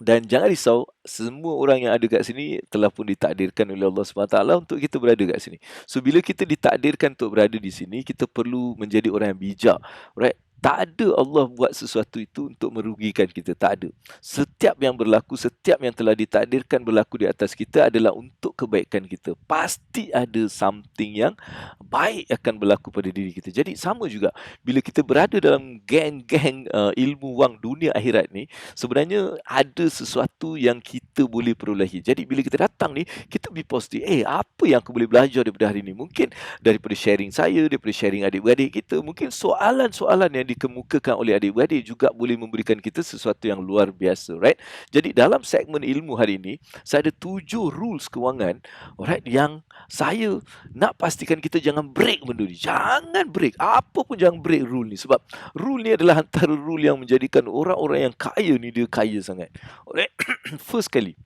Dan jangan risau, semua orang yang ada kat sini telah pun ditakdirkan oleh Allah SWT untuk kita berada kat sini. So bila kita ditakdirkan untuk berada di sini, kita perlu menjadi orang yang bijak, right? Tak ada Allah buat sesuatu itu untuk merugikan kita. Tak ada. Setiap yang berlaku, setiap yang telah ditakdirkan berlaku di atas kita adalah untuk kebaikan kita. Pasti ada something yang baik akan berlaku pada diri kita. Jadi sama juga, bila kita berada dalam geng-geng ilmu wang dunia akhirat ni, sebenarnya ada sesuatu yang kita boleh perolehi. Jadi bila kita datang ni, kita be positif. Apa yang aku boleh belajar daripada hari ni? Mungkin daripada sharing saya, daripada sharing adik-beradik kita, mungkin soalan-soalan yang dikemukakan oleh adik-beradik juga boleh memberikan kita sesuatu yang luar biasa, right? Jadi dalam segmen ilmu hari ini, saya ada 7 rules kewangan, alright, yang saya nak pastikan kita jangan break benda ni. Jangan break. Apa pun jangan break rule ni. Sebab rule ni adalah antara rule yang menjadikan orang-orang yang kaya ni dia kaya sangat. Alright. First kali.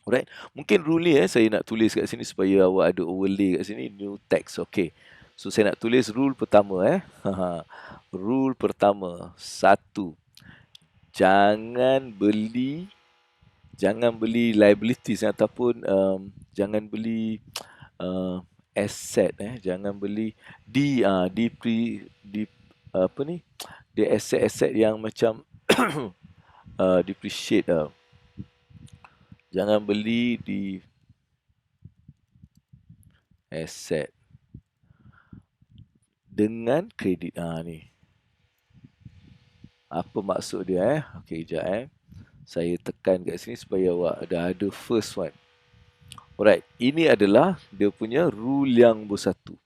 Alright. Mungkin rule ni saya nak tulis kat sini supaya awak ada overlay kat sini. New text. Okay. So saya nak tulis rule pertama. Rule pertama. 1. Jangan beli liabilities ataupun jangan beli asset. Jangan beli aset-aset yang macam depreciate. Jangan beli di aset dengan kredit. Ni. Apa maksud dia Okey, kejap Saya tekan kat sini supaya awak ada first one. Alright, ini adalah dia punya rule yang bersatu.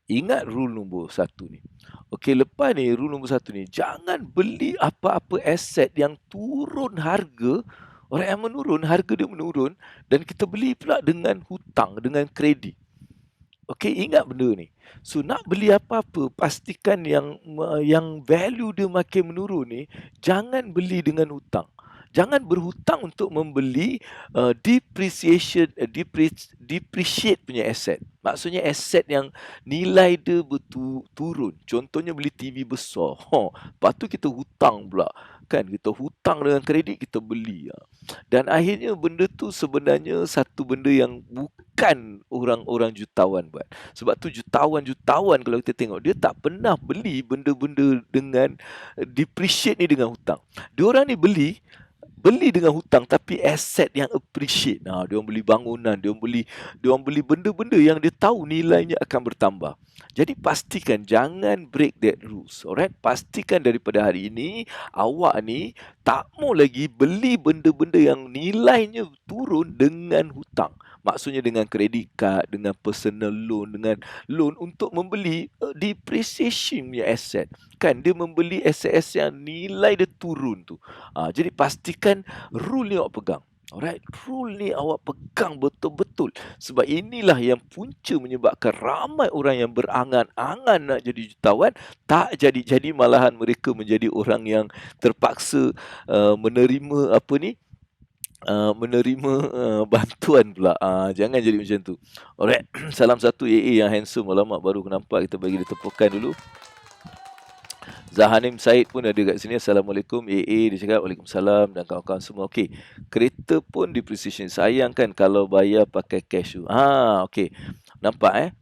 Ingat rule nombor 1 ni. Okey, lepas ni rule nombor 1 ni, jangan beli apa-apa aset yang turun harga. Orang yang menurun, harga dia menurun dan kita beli pula dengan hutang, dengan kredit. Okey, ingat benda ni. So nak beli apa-apa, pastikan yang value dia makin menurun ni, jangan beli dengan hutang. Jangan berhutang untuk membeli depreciate punya aset. Maksudnya aset yang nilai dia turun. Contohnya beli TV besar. Lepas tu kita hutang pula. Kan, kita hutang dengan kredit, kita beli. Dan akhirnya benda tu sebenarnya satu benda yang bukan orang-orang jutawan buat. Sebab tu jutawan kalau kita tengok, dia tak pernah beli benda-benda dengan depreciate ni dengan hutang. Diorang ni beli dengan hutang tapi aset yang appreciate. Diorang beli bangunan, diorang beli benda-benda yang dia tahu nilainya akan bertambah. Jadi pastikan jangan break that rules. Alright? Pastikan daripada hari ini awak ni tak mau lagi beli benda-benda yang nilainya turun dengan hutang. Maksudnya dengan kredit card, dengan personal loan, dengan loan untuk membeli depreciation punya aset. Kan dia membeli aset-aset yang nilai dia turun tu. Jadi pastikan rule ni awak pegang. Alright, rule ni awak pegang betul-betul. Sebab inilah yang punca menyebabkan ramai orang yang berangan-angan nak jadi jutawan, tak jadi-jadi, malahan mereka menjadi orang yang terpaksa menerima bantuan pula. Jangan jadi macam tu. Alright, salam satu AA yang handsome. Alamak, baru nampak, kita bagi dia tepukan dulu. Zahanim Said pun ada kat sini. Assalamualaikum AA. Dia cakap waalaikumsalam dan kawan-kawan semua. Okey, kereta pun depreciation. Sayang kan kalau bayar pakai cash tu. Okey, nampak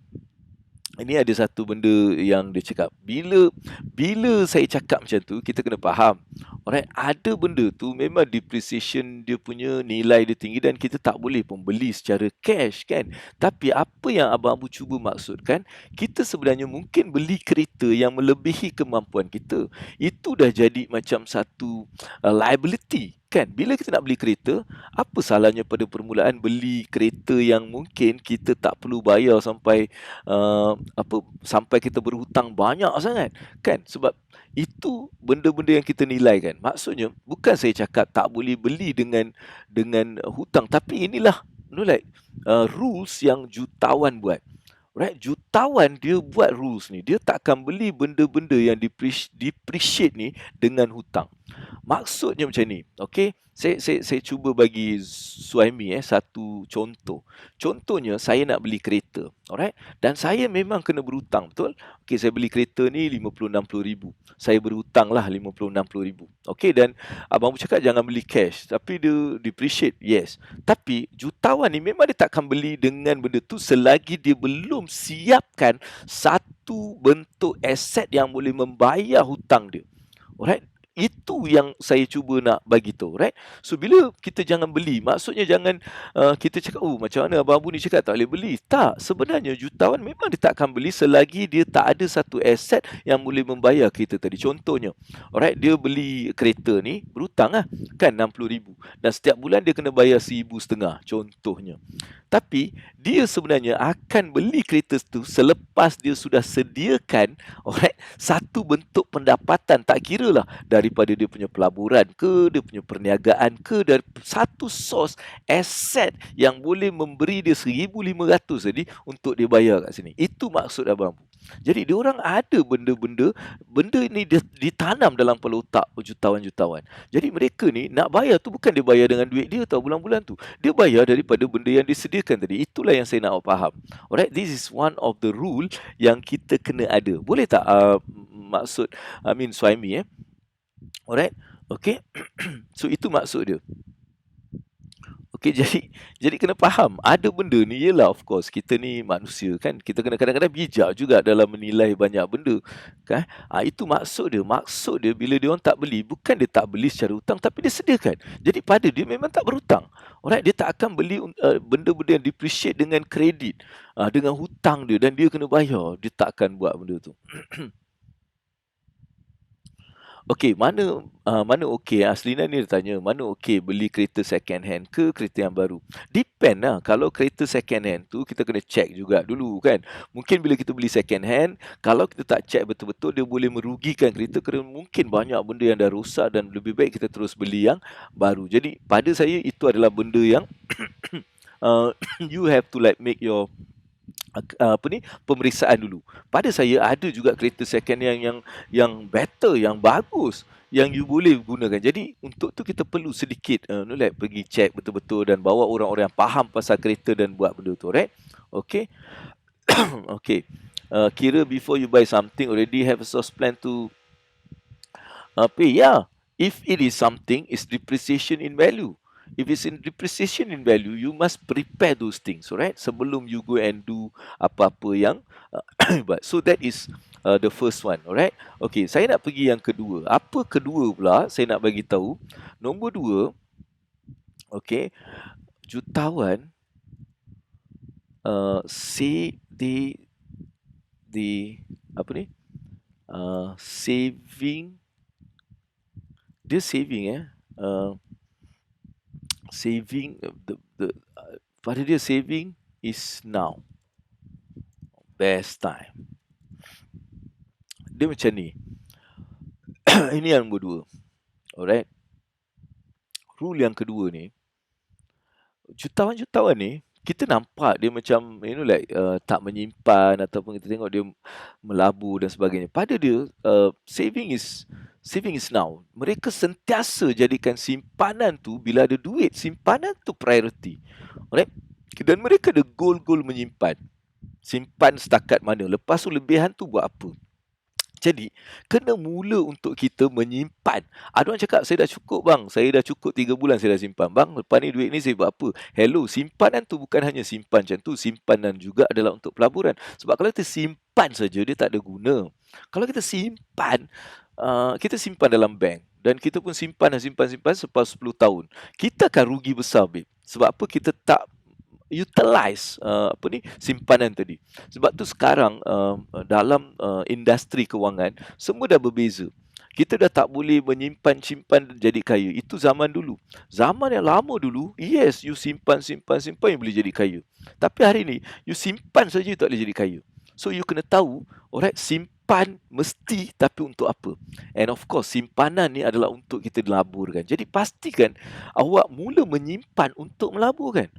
ini ada satu benda yang dia cakap. Bila saya cakap macam tu, kita kena faham. Alright, ada benda tu memang depreciation dia punya nilai dia tinggi dan kita tak boleh pun beli secara cash kan. Tapi apa yang Abang Abu cuba maksudkan, kita sebenarnya mungkin beli kereta yang melebihi kemampuan kita. Itu dah jadi macam satu liability. Kan, bila kita nak beli kereta, apa salahnya pada permulaan beli kereta yang mungkin kita tak perlu bayar sampai sampai kita berhutang banyak sangat. Kan, sebab itu benda-benda yang kita nilai kan. Maksudnya bukan saya cakap tak boleh beli dengan hutang, tapi inilah rules yang jutawan buat. Right, jutawan dia buat rules ni. Dia tak akan beli benda-benda yang depreciate ni dengan hutang. Maksudnya macam ni. Okey, saya cuba bagi Suhaimi satu contoh. Contohnya saya nak beli kereta. Alright, dan saya memang kena berhutang, betul? Okey, saya beli kereta ni 50-60 ribu. Saya berhutang lah 50-60 ribu. Okey, dan Abang Abu cakap jangan beli cash. Tapi dia depreciate. Yes. Tapi jutawan ni memang dia takkan beli dengan benda tu selagi dia belum siapkan satu bentuk aset yang boleh membayar hutang dia. Alright, itu yang saya cuba nak bagi tahu, right? So bila kita jangan beli, maksudnya jangan kita cakap, macam mana Abang Abu ni cakap tak boleh beli. Tak, sebenarnya jutawan memang dia tak akan beli selagi dia tak ada satu aset yang boleh membayar kereta tadi. Contohnya, alright, dia beli kereta ni berhutang kan 60 ribu. Dan setiap bulan dia kena bayar 1,500 contohnya. Tapi dia sebenarnya akan beli kereta tu selepas dia sudah sediakan satu bentuk pendapatan, tak kira lah daripada dia punya pelaburan ke, dia punya perniagaan ke, dari satu source aset yang boleh memberi dia 1,500 tadi untuk dia bayar kat sini. Itu maksud Abang. Jadi diorang ada benda ni ditanam dalam kepala otak jutawan-jutawan. Jadi mereka ni nak bayar tu bukan dia bayar dengan duit dia tau bulan-bulan tu. Dia bayar daripada benda yang disediakan tadi. Itulah yang saya nak faham. Alright, this is one of the rule yang kita kena ada. Boleh tak maksud Suhaimi Alright. Okay. So itu maksud dia. Okey, jadi kena faham, ada benda ni ialah of course kita ni manusia kan, kita kena kadang-kadang bijak juga dalam menilai banyak benda, kan. Itu maksud dia bila dia orang tak beli, bukan dia tak beli secara hutang tapi dia sediakan. Jadi pada dia memang tak berhutang. Alright, dia tak akan beli benda-benda yang depreciate dengan kredit, dengan hutang dia dan dia kena bayar, dia tak akan buat benda tu. Okey, mana okey, Aslina ni dia tanya, mana okey beli kereta second hand ke kereta yang baru? Depend lah. Kalau kereta second hand tu kita kena check juga dulu kan. Mungkin bila kita beli second hand, kalau kita tak check betul-betul dia boleh merugikan kereta kerana mungkin banyak benda yang dah rosak dan lebih baik kita terus beli yang baru. Jadi pada saya itu adalah benda yang you have to like make your pemeriksaan dulu. Pada saya ada juga kereta second yang better, yang bagus, yang you boleh gunakan. Jadi untuk tu kita perlu sedikit like pergi check betul-betul dan bawa orang-orang yang faham pasal kereta dan buat benda tu, right? Okay. Okay. Kira before you buy something already have a source plan to pay. Yeah. If it is something, it's depreciation in value. If it's in depreciation in value, you must prepare those things, alright? Sebelum you go and do apa-apa yang but so that is the first one, alright? Okay, saya nak pergi yang kedua. Apa kedua pula? Saya nak bagi tahu. Nombor 2, okay, jutawan say the apa ni? Saving pada dia saving is now best time. Dia macam ni. Ini yang nombor 2. Alright. Rule yang kedua ni, jutawan-jutawan ni kita nampak dia macam like tak menyimpan ataupun kita tengok dia melabur dan sebagainya. Pada dia saving is now. Mereka sentiasa jadikan simpanan tu, bila ada duit, simpanan tu priority. Alright? Dan mereka ada goal menyimpan. Simpan setakat mana. Lepas tu lebihan tu buat apa? Jadi, kena mula untuk kita menyimpan. Ada orang cakap, saya dah cukup bang. Saya dah cukup 3 bulan saya dah simpan. Bang, lepas ni duit ni saya buat apa? Hello, simpanan tu bukan hanya simpan macam tu. Simpanan juga adalah untuk pelaburan. Sebab kalau kita simpan saja, dia tak ada guna. Kalau kita simpan dalam bank. Dan kita pun simpan selepas 10 tahun. Kita akan rugi besar, babe. Sebab apa? Kita tak utilize simpanan tadi. Sebab tu sekarang dalam industri kewangan semua dah berbeza. Kita dah tak boleh simpan jadi kaya. Itu zaman dulu. Zaman yang lama dulu, yes, you simpan you boleh jadi kaya. Tapi hari ni you simpan saja you tak boleh jadi kaya. So you kena tahu, alright, simpan mesti, tapi untuk apa? And of course simpanan ni adalah untuk kita laburkan. Jadi pastikan awak mula menyimpan untuk melaburkan.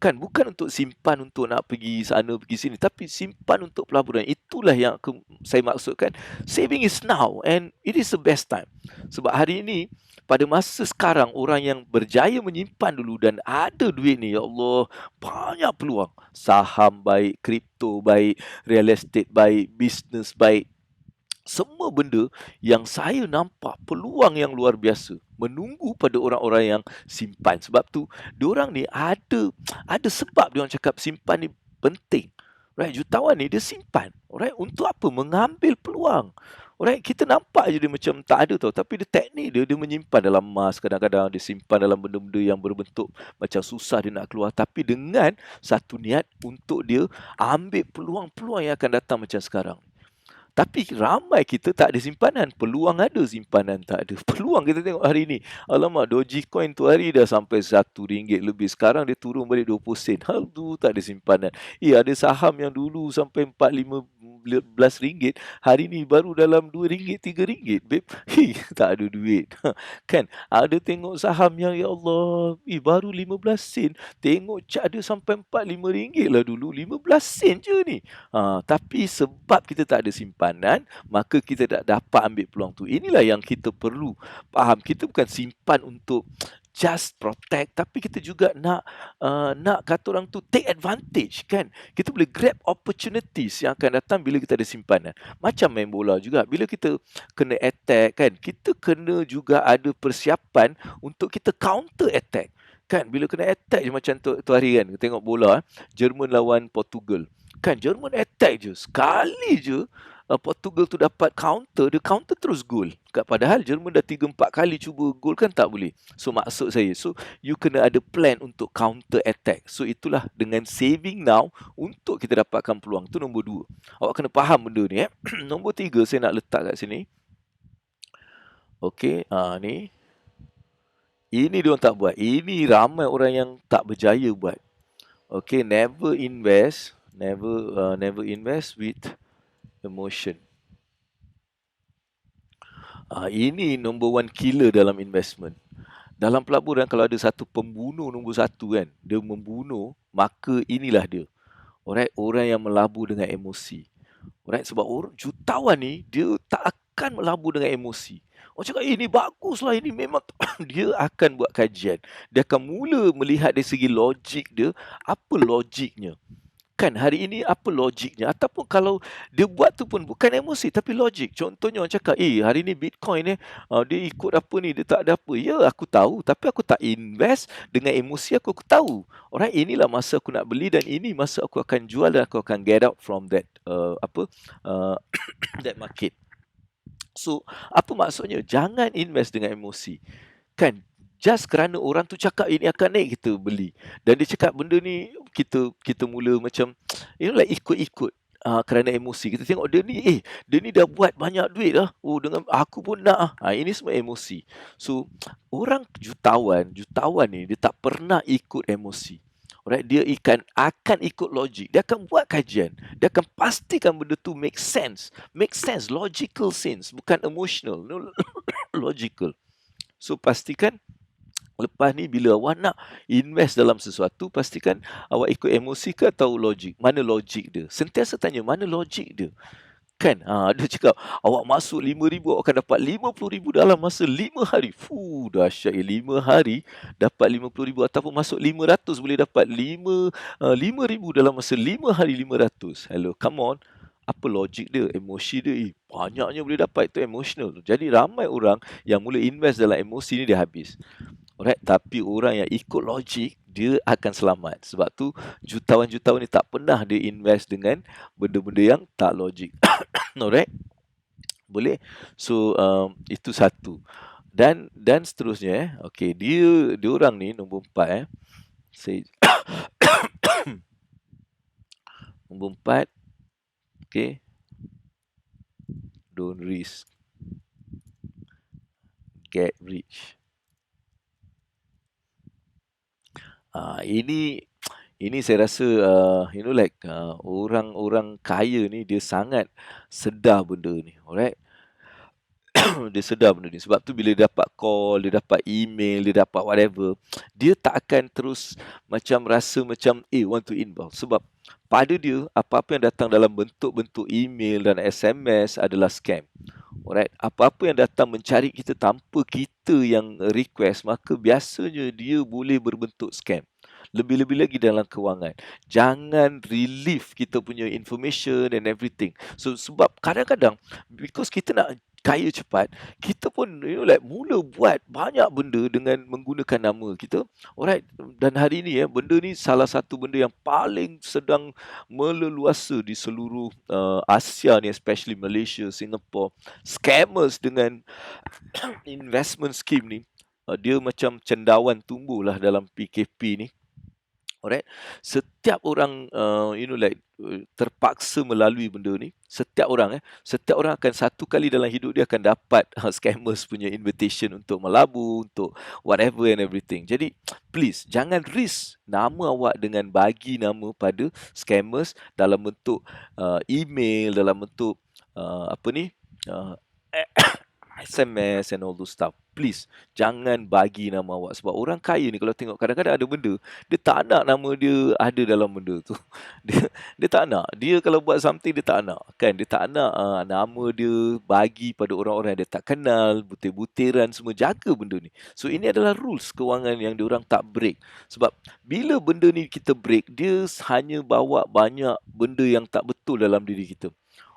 Kan, bukan untuk simpan untuk nak pergi sana, pergi sini. Tapi simpan untuk pelaburan. Itulah yang saya maksudkan. Saving is now and it is the best time. Sebab hari ini, pada masa sekarang, orang yang berjaya menyimpan dulu dan ada duit ni, ya Allah, banyak peluang. Saham baik, kripto baik, real estate baik, bisnes baik. Semua benda yang saya nampak peluang yang luar biasa menunggu pada orang-orang yang simpan. Sebab tu diorang ni ada sebab diorang cakap simpan ni penting. Right, jutawan ni dia simpan. Alright, untuk apa? Mengambil peluang. Alright, kita nampak je dia macam tak ada tau, tapi dia teknik dia menyimpan dalam emas, kadang-kadang dia simpan dalam benda-benda yang berbentuk macam susah dia nak keluar, tapi dengan satu niat untuk dia ambil peluang-peluang yang akan datang macam sekarang. Tapi ramai kita tak ada simpanan. Peluang ada, simpanan tak ada. Peluang kita tengok hari ni. Alamak, Dogecoin tu hari dah sampai RM1 lebih. Sekarang dia turun balik 20 sen. Aduh, tak ada simpanan. Ada saham yang dulu sampai RM4-15. Hari ni baru dalam RM2, RM3, babe. Tak ada duit. Kan? Ada tengok saham yang, ya Allah, baru 15 sen. Tengok chart dia sampai RM4-5 lah dulu. 15 sen je ni. Tapi sebab kita tak ada simpanan, maka kita tak dapat ambil peluang tu. Inilah yang kita perlu faham. Kita bukan simpan untuk just protect, tapi kita juga nak kata orang tu take advantage, kan? Kita boleh grab opportunities yang akan datang bila kita ada simpanan. Macam main bola juga, bila kita kena attack, kan, kita kena juga ada persiapan untuk kita counter attack. Kan bila kena attack je macam tu hari kan, tengok bola Jerman lawan Portugal. Kan Jerman attack je, sekali je Portugal tu dapat counter, dia counter terus gol. Padahal Jerman dah 3-4 kali cuba gol kan tak boleh. So maksud saya, so you kena ada plan untuk counter attack. So itulah dengan saving now untuk kita dapatkan peluang. Tu nombor 2. Awak kena faham benda ni Nombor 3 saya nak letak kat sini. Okey, ni. Ini dia orang tak buat. Ini ramai orang yang tak berjaya buat. Okay, never invest with emotion. Ini number one killer dalam investment. Dalam pelaburan kalau ada satu pembunuh nombor 1 kan, dia membunuh, maka inilah dia. Alright, orang yang melabur dengan emosi. Alright, sebab orang jutawan ni dia tak akan melabur dengan emosi. Orang cakap, ini baguslah, ini memang dia akan buat kajian. Dia akan mula melihat dari segi logik dia, apa logiknya. Kan hari ini apa logiknya. Ataupun kalau dia buat tu pun bukan emosi tapi logik. Contohnya orang cakap, hari ni Bitcoin dia ikut apa ni, dia tak ada apa. Ya, aku tahu tapi aku tak invest dengan emosi aku tahu. Alright, inilah masa aku nak beli dan ini masa aku akan jual dan aku akan get out from that that market. So, apa maksudnya? Jangan invest dengan emosi. Kan? Just kerana orang tu cakap ini akan naik, kita beli. Dan dia cakap benda ni, kita mula macam, like ikut-ikut. Kerana emosi. Kita tengok dia ni dah buat banyak duit lah. Oh, dengan aku pun nak. Ini semua emosi. So, orang jutawan ni, dia tak pernah ikut emosi. Alright, dia akan ikut logik. Dia akan buat kajian. Dia akan pastikan benda tu make sense. Make sense, logical sense. Bukan emotional. No, logical. So, pastikan lepas ni bila awak nak invest dalam sesuatu, pastikan awak ikut emosi ke atau logik. Mana logik dia? Sentiasa tanya, mana logik dia? Kan? Dia cakap, awak masuk 5,000, awak akan dapat 50,000 dalam masa 5 hari. Dahsyat. 5 hari dapat 50,000. Ataupun masuk 500 boleh dapat 5,000 dalam masa 5 hari 500. Hello, come on. Apa logik dia? Emosi dia. Banyaknya boleh dapat. Itu emotional. Jadi ramai orang yang mula invest dalam emosi ni dia habis. Alright, tapi orang yang ikut logik, dia akan selamat. Sebab tu jutawan-jutawan ni tak pernah dia invest dengan benda-benda yang tak logik. Alright? Boleh? So, itu satu. Dan seterusnya. Okay, dia orang ni nombor 4 Saya nombor 4. Okay. Don't risk. Get rich. Ini saya rasa orang-orang kaya ni dia sangat sedar benda ni. Alright. Dia sedar benda ni. Sebab tu bila dia dapat call, dia dapat email, dia dapat whatever, dia tak akan terus macam rasa macam want to involve. Sebab pada dia, apa-apa yang datang dalam bentuk-bentuk email dan SMS adalah scam. Alright, apa-apa yang datang mencari kita tanpa kita yang request, maka biasanya dia boleh berbentuk scam. Lebih-lebih lagi dalam kewangan. Jangan relieve kita punya information and everything. So sebab kadang-kadang because kita nak kaya cepat, kita pun mula buat banyak benda dengan menggunakan nama kita. Alright, dan hari ini benda ni salah satu benda yang paling sedang meleluasa di seluruh Asia ni, especially Malaysia, Singapore. Scammers dengan investment scheme ni, dia macam cendawan tumbuhlah dalam PKP ni. Alright, setiap orang terpaksa melalui benda ni. Setiap orang akan satu kali dalam hidup dia akan dapat scammers punya invitation untuk melabur, untuk whatever and everything. Jadi please jangan risk nama awak dengan bagi nama pada scammers dalam bentuk email, dalam bentuk SMS and all those stuff. Please, jangan bagi nama awak. Sebab orang kaya ni kalau tengok kadang-kadang ada benda, dia tak nak nama dia ada dalam benda tu. Dia tak nak. Dia kalau buat something, dia tak nak. Kan? Dia tak nak nama dia bagi pada orang-orang yang dia tak kenal, butir-butiran semua. Jaga benda ni. So, ini adalah rules kewangan yang diorang tak break. Sebab bila benda ni kita break, dia hanya bawa banyak benda yang tak betul dalam diri kita.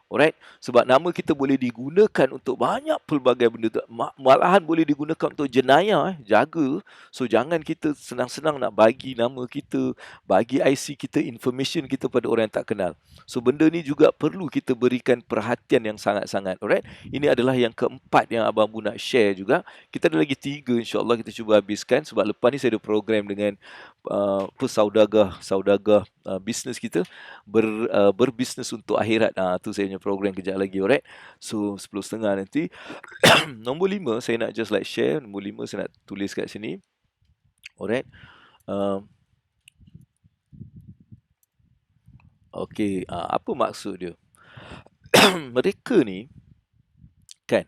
Alright? Sebab nama kita boleh digunakan untuk banyak pelbagai benda tu. Malahan boleh digunakan untuk jenayah, jaga. So jangan kita senang-senang nak bagi nama kita, bagi IC kita, information kita pada orang yang tak kenal. So benda ni juga perlu kita berikan perhatian yang sangat-sangat. Alright? Ini adalah yang keempat yang Abang Bu nak share juga. Kita ada lagi 3, insyaAllah kita cuba habiskan. Sebab lepas ni saya ada program dengan saudagar bisnes kita, berbisnes untuk akhirat. Tu saya punya program kejap lagi, alright? So 10.30 nanti. Nombor 5 saya nak just like share. Nombor 5 saya nak tulis kat sini. Alright. Okay, apa maksud dia? Mereka ni kan,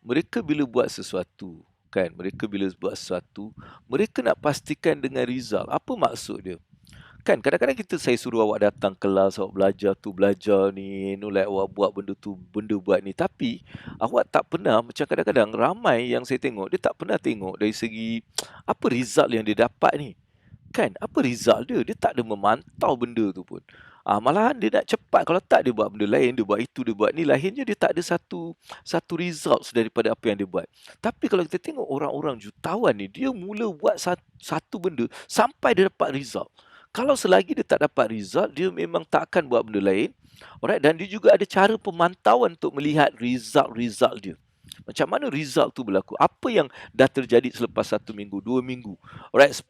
mereka bila buat sesuatu kan, mereka nak pastikan dengan result. Apa maksud dia? Kan kadang-kadang saya suruh awak datang kelas, awak belajar ni, like awak buat benda buat ni, tapi awak tak pernah, macam kadang-kadang ramai yang saya tengok, dia tak pernah tengok dari segi apa result yang dia dapat ni. Kan, apa result dia? Dia tak ada memantau benda tu pun. Malahan dia nak cepat. Kalau tak, dia buat benda lain, dia buat itu, dia buat ni. Lahirnya dia tak ada satu results daripada apa yang dia buat. Tapi kalau kita tengok orang-orang jutawan ni, dia mula buat satu benda sampai dia dapat result. Kalau selagi dia tak dapat result, dia memang tak akan buat benda lain. Alright, dan dia juga ada cara pemantauan untuk melihat result dia. Macam mana result tu berlaku? Apa yang dah terjadi selepas 1 minggu, 2 minggu, alright, 1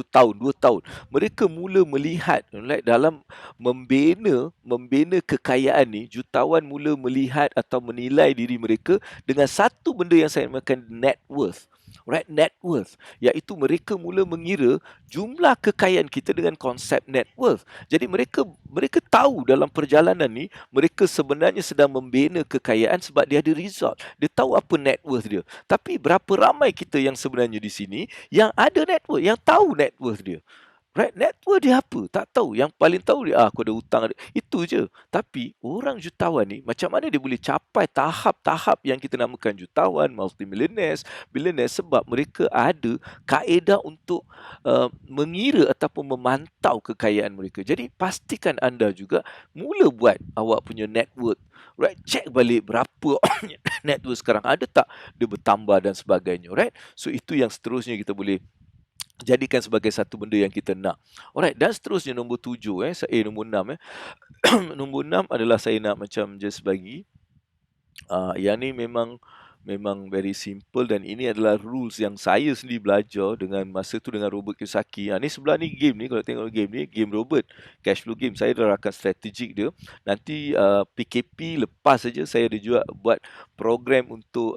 tahun, 2 tahun. Mereka mula melihat, alright, dalam membina kekayaan ni, jutawan mula melihat atau menilai diri mereka dengan satu benda yang saya namakan net worth. Right, net worth, iaitu mereka mula mengira jumlah kekayaan kita dengan konsep net worth. Jadi mereka tahu dalam perjalanan ni mereka sebenarnya sedang membina kekayaan sebab dia ada result. Dia tahu apa net worth dia. Tapi berapa ramai kita yang sebenarnya di sini yang ada net worth, yang tahu net worth dia. Right, net worth dia apa? Tak tahu. Yang paling tahu dia, aku ada hutang. Itu je. Tapi orang jutawan ni, macam mana dia boleh capai tahap-tahap yang kita namakan jutawan, multimillionaires, billionaires, sebab mereka ada kaedah untuk mengira ataupun memantau kekayaan mereka. Jadi pastikan anda juga mula buat awak punya net worth. Right, check balik berapa net worth sekarang. Ada tak dia bertambah dan sebagainya. Right, so itu yang seterusnya kita boleh jadikan sebagai satu benda yang kita nak. Alright, dan seterusnya nombor 7 nombor 6 nombor 6 adalah saya nak macam just bagi yang ni memang very simple, dan ini adalah rules yang saya sendiri belajar dengan masa tu dengan Robert Kiyosaki. Ni sebelah ni game ni, kalau tengok game ni, game Robert, cash flow game. Saya dah rakan strategik dia. Nanti PKP lepas saja saya ada juga buat program untuk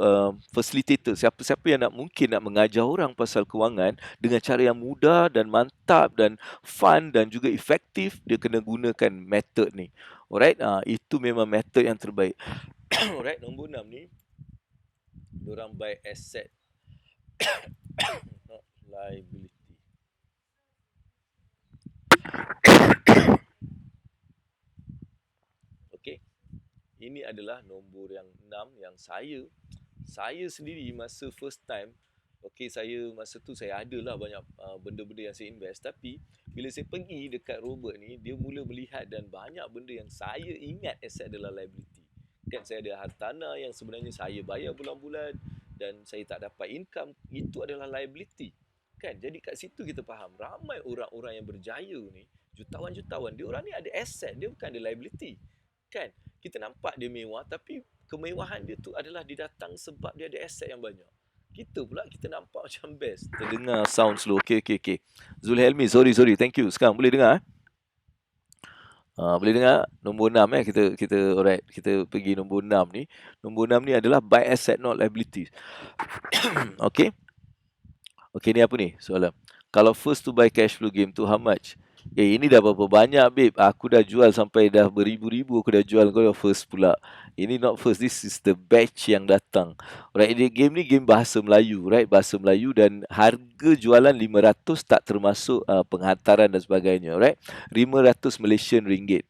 facilitator. Siapa-siapa yang mungkin nak mengajar orang pasal kewangan dengan cara yang mudah dan mantap dan fun dan juga efektif, dia kena gunakan method ni. Alright, itu memang method yang terbaik. Alright, nombor 6 ni, diorang buy asset, not liability. Okay, ini adalah nombor yang 6 yang saya sendiri masa first time. Okay, masa tu saya adalah banyak benda-benda yang saya invest. Tapi bila saya pergi dekat Robert ni, dia mula melihat dan banyak benda yang saya ingat asset adalah liability. Kan saya ada hartanah yang sebenarnya saya bayar bulan-bulan dan saya tak dapat income, itu adalah liability. Kan, jadi kat situ kita faham ramai orang-orang yang berjaya ni, jutawan-jutawan, dia orang ni ada asset, dia bukan ada liability. Kan, kita nampak dia mewah tapi kemewahan dia tu adalah didatang sebab dia ada asset yang banyak. Kita pula kita nampak macam best. Terdengar sound slow. Okay. Zulhelmi, sorry, thank you. Sekarang boleh dengar? Boleh dengar? Nombor 6 kita alright, kita pergi nombor 6 ni. Nombor 6 ni adalah buy asset not liabilities. Okay, ni apa ni soalan? Kalau first to buy cash flow game tu how much? Ini dah berapa banyak, babe? Aku dah jual sampai dah beribu-ribu aku dah jual, kau dah first pula. Ini not first, this is the batch yang datang. Alright, game ni game bahasa Melayu, right? Bahasa Melayu, dan harga jualan 500 tak termasuk penghantaran dan sebagainya, right? 500 Malaysian ringgit.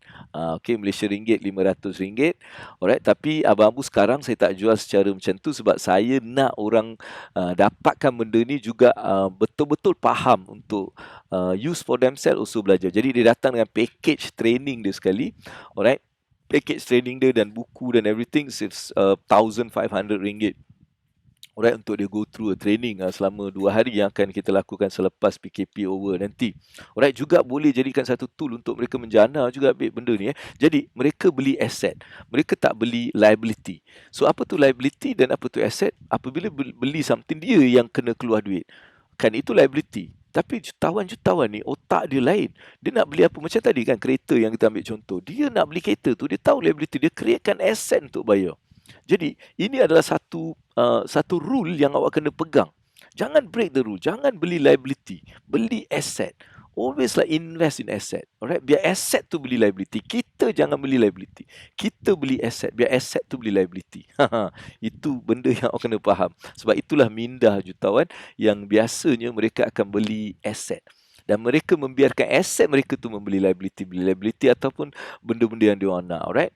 Okay, Malaysian ringgit, 500 ringgit. Alright, tapi Abang Abu sekarang saya tak jual secara macam tu sebab saya nak orang dapatkan benda ni juga betul-betul faham untuk use for themselves, also belajar. Jadi dia datang dengan package training dia sekali. Alright, package training dia dan buku dan everything is RM1,500. Alright, untuk dia go through a training selama 2 hari yang akan kita lakukan selepas PKP over nanti. Alright, juga boleh jadikan satu tool untuk mereka menjana juga benda ni. Jadi, mereka beli aset. Mereka tak beli liability. So, apa tu liability dan apa tu asset? Apabila beli something, dia yang kena keluar duit. Kan itu liability. Tapi jutawan-jutawan ni otak dia lain. Dia nak beli apa? Macam tadi kan kereta yang kita ambil contoh. Dia nak beli kereta tu, dia tahu liability. Dia createkan asset untuk bayar. Jadi, ini adalah satu rule yang awak kena pegang. Jangan break the rule. Jangan beli liability. Beli asset. Always like invest in asset. Alright? Biar asset tu beli liability. Kita jangan beli liability. Kita beli asset. Biar asset tu beli liability. Itu benda yang awak kena faham. Sebab itulah minda jutawan yang biasanya mereka akan beli asset. Dan mereka membiarkan asset mereka tu membeli liability ataupun benda-benda yang diorang nak. Alright?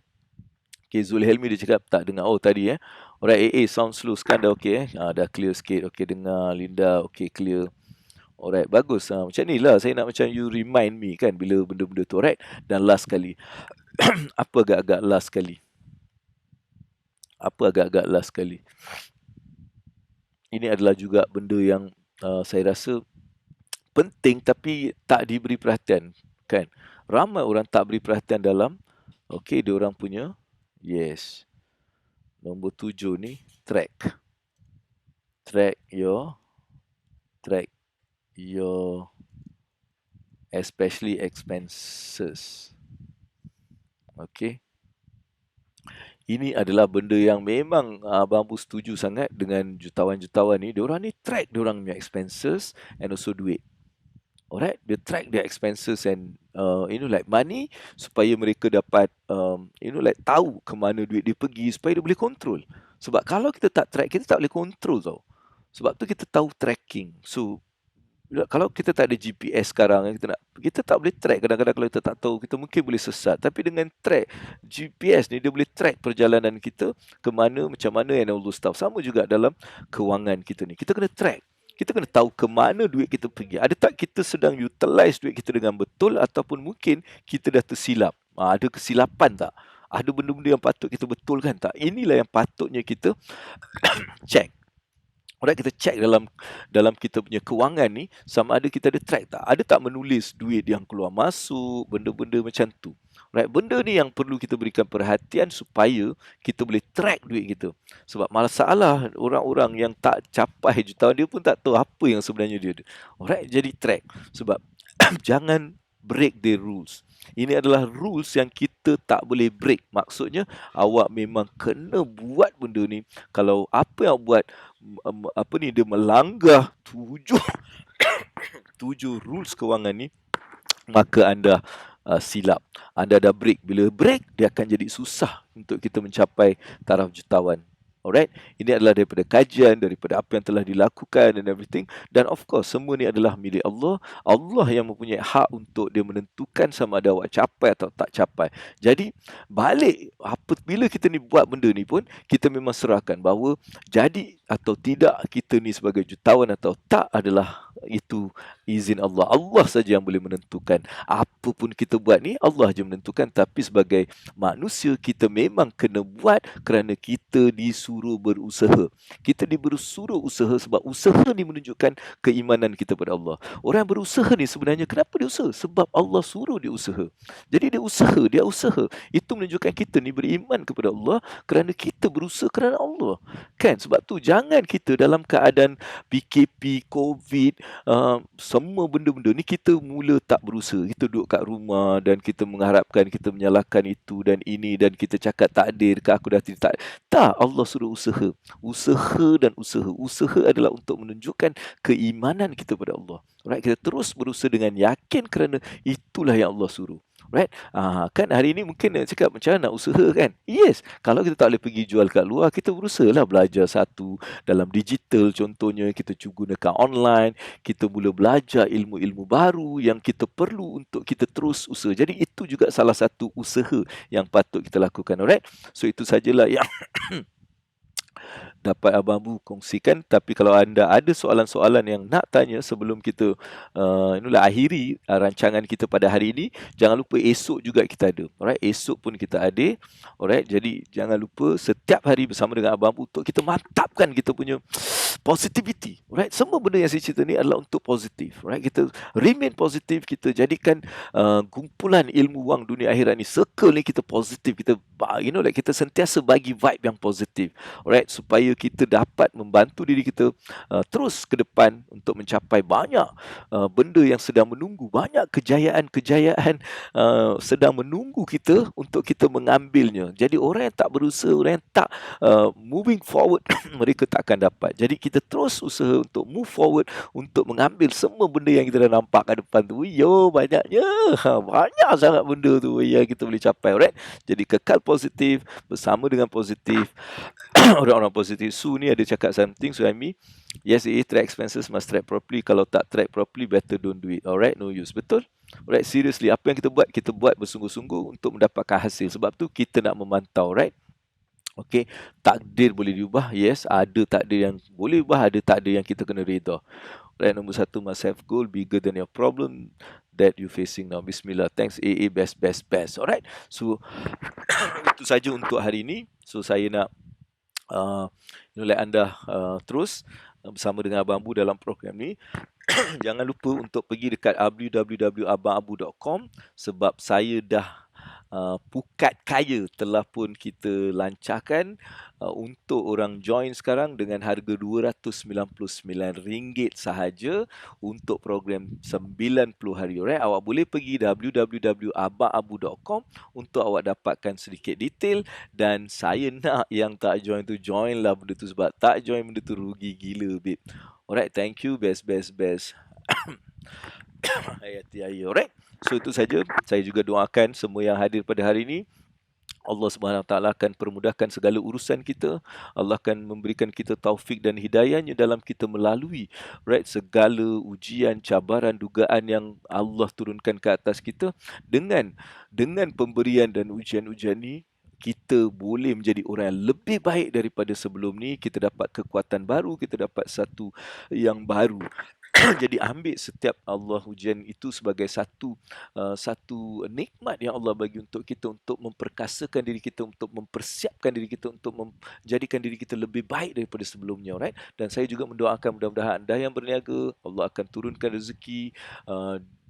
Okay, Zulhelmi dia cakap tak dengar. Oh, tadi Alright, sound slow sekarang dah okay dah clear sikit. Okay, dengar. Linda, okay, clear. Alright, bagus. Macam ni lah. Saya nak macam you remind me kan bila benda-benda tu. Alright, dan last kali. Apa agak-agak last kali? Apa agak-agak last kali? Ini adalah juga benda yang saya rasa penting tapi tak diberi perhatian. Kan? Ramai orang tak beri perhatian dalam okay, dia orang punya yes. Nombor 7 ni, track. Track your especially expenses. Okay. Ini adalah benda yang memang Abang Abu setuju sangat dengan jutawan-jutawan ni. Diorang ni track diorang punya expenses and also duit. Alright, they track their expenses and like money supaya mereka dapat like tahu ke mana duit dia pergi supaya dia boleh control. Sebab kalau kita tak track, kita tak boleh control tau. Sebab tu kita tahu tracking. So kalau kita tak ada GPS sekarang, kita tak boleh track. Kadang-kadang kalau kita tak tahu, kita mungkin boleh sesat. Tapi dengan track GPS ni, dia boleh track perjalanan kita ke mana, macam mana and all those stuff. Sama juga dalam kewangan kita ni. Kita kena track. Kita kena tahu ke mana duit kita pergi. Ada tak kita sedang utilize duit kita dengan betul ataupun mungkin kita dah tersilap. Ada kesilapan tak? Ada benda-benda yang patut kita betulkan tak? Inilah yang patutnya kita check. Alright, kita check dalam kita punya kewangan ni sama ada kita ada track tak? Ada tak menulis duit yang keluar masuk, benda-benda macam tu. Alright, benda ni yang perlu kita berikan perhatian supaya kita boleh track duit kita. Sebab masalah orang-orang yang tak capai jutaan, dia pun tak tahu apa yang sebenarnya dia ada. Alright, jadi track. Sebab jangan break the rules. Ini adalah rules yang kita tak boleh break. Maksudnya awak memang kena buat benda ni. Kalau apa yang buat dia melanggar 7 rules kewangan ni, maka anda silap. Anda dah break. Bila break, dia akan jadi susah untuk kita mencapai taraf jutawan. Alright, ini adalah daripada kajian, daripada apa yang telah dilakukan dan everything. Dan of course, semua ni adalah milik Allah. Allah yang mempunyai hak untuk dia menentukan sama ada awak capai atau tak capai. Jadi, balik, apabila kita ni buat benda ni pun, kita memang serahkan bahawa jadi atau tidak kita ni sebagai jutawan atau tak adalah itu izin Allah. Allah saja yang boleh menentukan. Apa pun kita buat ni, Allah je menentukan. Tapi sebagai manusia, kita memang kena buat kerana kita disuruh berusaha. Kita disuruh usaha sebab usaha ni menunjukkan keimanan kita pada Allah. Orang yang berusaha ni sebenarnya kenapa dia usaha? Sebab Allah suruh dia usaha. Jadi dia usaha. Itu menunjukkan kita ni beriman kepada Allah kerana kita berusaha kerana Allah. Kan? Sebab tu jangan kita dalam keadaan PKP, COVID, semua benda-benda ni kita mula tak berusaha. Kita duduk kat rumah dan kita mengharapkan, kita menyalahkan itu dan ini dan kita cakap takdir ke aku dah tidak. Tak, Allah suruh usaha. Usaha adalah untuk menunjukkan keimanan kita pada Allah. Right? Kita terus berusaha dengan yakin kerana itulah yang Allah suruh. Right? Kan hari ini mungkin nak cakap macam mana nak usaha kan? Yes. Kalau kita tak boleh pergi jual kat luar, kita berusahalah belajar satu dalam digital. Contohnya kita gunakan online. Kita mula belajar ilmu-ilmu baru yang kita perlu untuk kita terus usaha. Jadi itu juga salah satu usaha yang patut kita lakukan. Alright? So itu sajalah yang dapat Abang Abu kongsikan. Tapi kalau anda ada soalan-soalan yang nak tanya sebelum kita akhiri rancangan kita pada hari ini, jangan lupa esok juga kita ada. Alright, esok pun kita ada. Alright, jadi jangan lupa setiap hari bersama dengan Abang Abu untuk kita mantapkan kita punya positivity. Alright, semua benda yang saya cerita ni adalah untuk positif. Alright, kita remain positif, kita jadikan kumpulan ilmu wang dunia akhirat ni, circle ni kita positif, kita kita sentiasa bagi vibe yang positif. Alright, supaya kita dapat membantu diri kita terus ke depan untuk mencapai banyak benda yang sedang menunggu, banyak kejayaan-kejayaan sedang menunggu kita untuk kita mengambilnya. Jadi orang yang tak berusaha, orang yang tak moving forward, mereka tak akan dapat. Jadi kita terus usaha untuk move forward, untuk mengambil semua benda yang kita dah nampak kat depan tu. Banyaknya. Banyak sangat benda tu yang kita boleh capai. Alright? Jadi kekal positif, bersama dengan positif. Orang-orang positif. Su ni ada cakap something, Suhaimi. Yes, track expenses must track properly. Kalau tak track properly, better don't do it. Alright? No use. Betul? Alright, seriously. Apa yang kita buat bersungguh-sungguh untuk mendapatkan hasil. Sebab tu kita nak memantau. Right? Okay, takdir boleh diubah. Yes, ada takdir yang boleh ubah, ada takdir yang kita kena reda. Right, nombor 1, must have goal bigger than your problem that you facing now. Bismillah. Thanks AA, best. Alright, so itu saja untuk hari ini. So saya nak let anda terus bersama dengan Abang Abu dalam program ni. Jangan lupa untuk pergi dekat www.abangabu.com sebab saya dah Pukat Kaya telah pun kita lancarkan untuk orang join sekarang dengan harga RM299 sahaja untuk program 90 hari. Alright, awak boleh pergi www.abangabu.com untuk awak dapatkan sedikit detail, dan saya nak yang tak join tu join lah benda tu, sebab tak join benda tu rugi gila babe. Alright, thank you, best. Hayati air. Alright, so itu saja. Saya juga doakan semua yang hadir pada hari ini, Allah Subhanahu Wa Taala akan permudahkan segala urusan kita. Allah akan memberikan kita taufik dan hidayahnya dalam kita melalui segala ujian, cabaran, dugaan yang Allah turunkan ke atas kita. Dengan pemberian dan ujian-ujian ni, kita boleh menjadi orang yang lebih baik daripada sebelum ni. Kita dapat kekuatan baru, kita dapat satu yang baru. Jadi ambil setiap Allah ujian itu sebagai satu nikmat yang Allah bagi untuk kita, untuk memperkasakan diri kita, untuk mempersiapkan diri kita, untuk menjadikan diri kita lebih baik daripada sebelumnya. Right? Dan saya juga mendoakan mudah-mudahan anda yang berniaga, Allah akan turunkan rezeki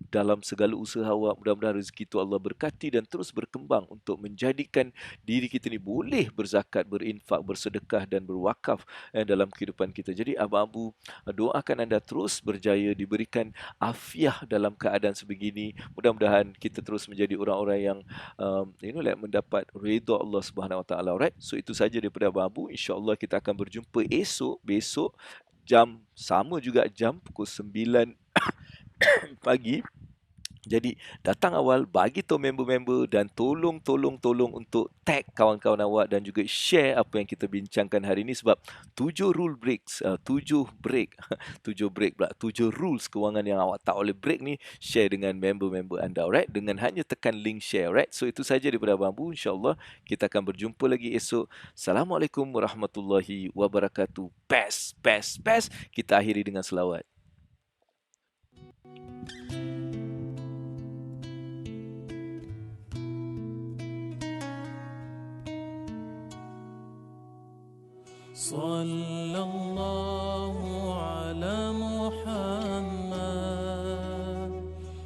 dalam segala usaha awak. Mudah-mudahan rezeki itu Allah berkati dan terus berkembang untuk menjadikan diri kita ni boleh berzakat, berinfak, bersedekah dan berwakaf dalam kehidupan kita. Jadi Abang Abu doakan anda terus berjaya, diberikan afiah dalam keadaan sebegini. Mudah-mudahan kita terus menjadi orang-orang yang mendapat redha Allah Subhanahu Wa Taala. Alright, so itu saja daripada Abang Abu. InsyaAllah kita akan berjumpa besok jam sama juga, jam pukul 9 pagi. Jadi datang awal, bagi tahu member-member, dan tolong untuk tag kawan-kawan awak dan juga share apa yang kita bincangkan hari ini, sebab 7 rules kewangan yang awak tak boleh break ni, share dengan member-member anda. Alright, dengan hanya tekan link share. Alright, so itu saja daripada Abang Abu. InsyaAllah kita akan berjumpa lagi esok. Assalamualaikum warahmatullahi wabarakatuh. Best. Kita akhiri dengan selawat. Sallallahu ala Muhammad,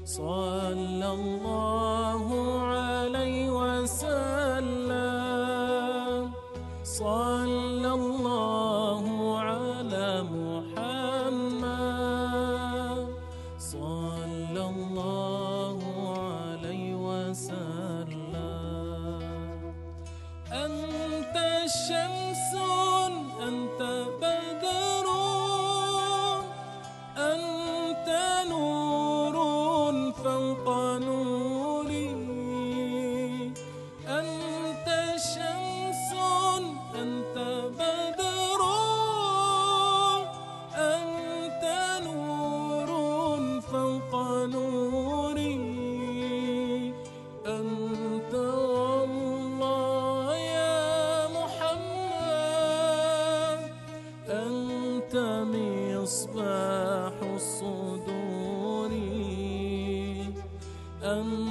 sallallahu alaihi wasallam, sallallahu ala Muhammad, sallallahu alaihi wasallam. Anta syamsun, أنت بدر أنت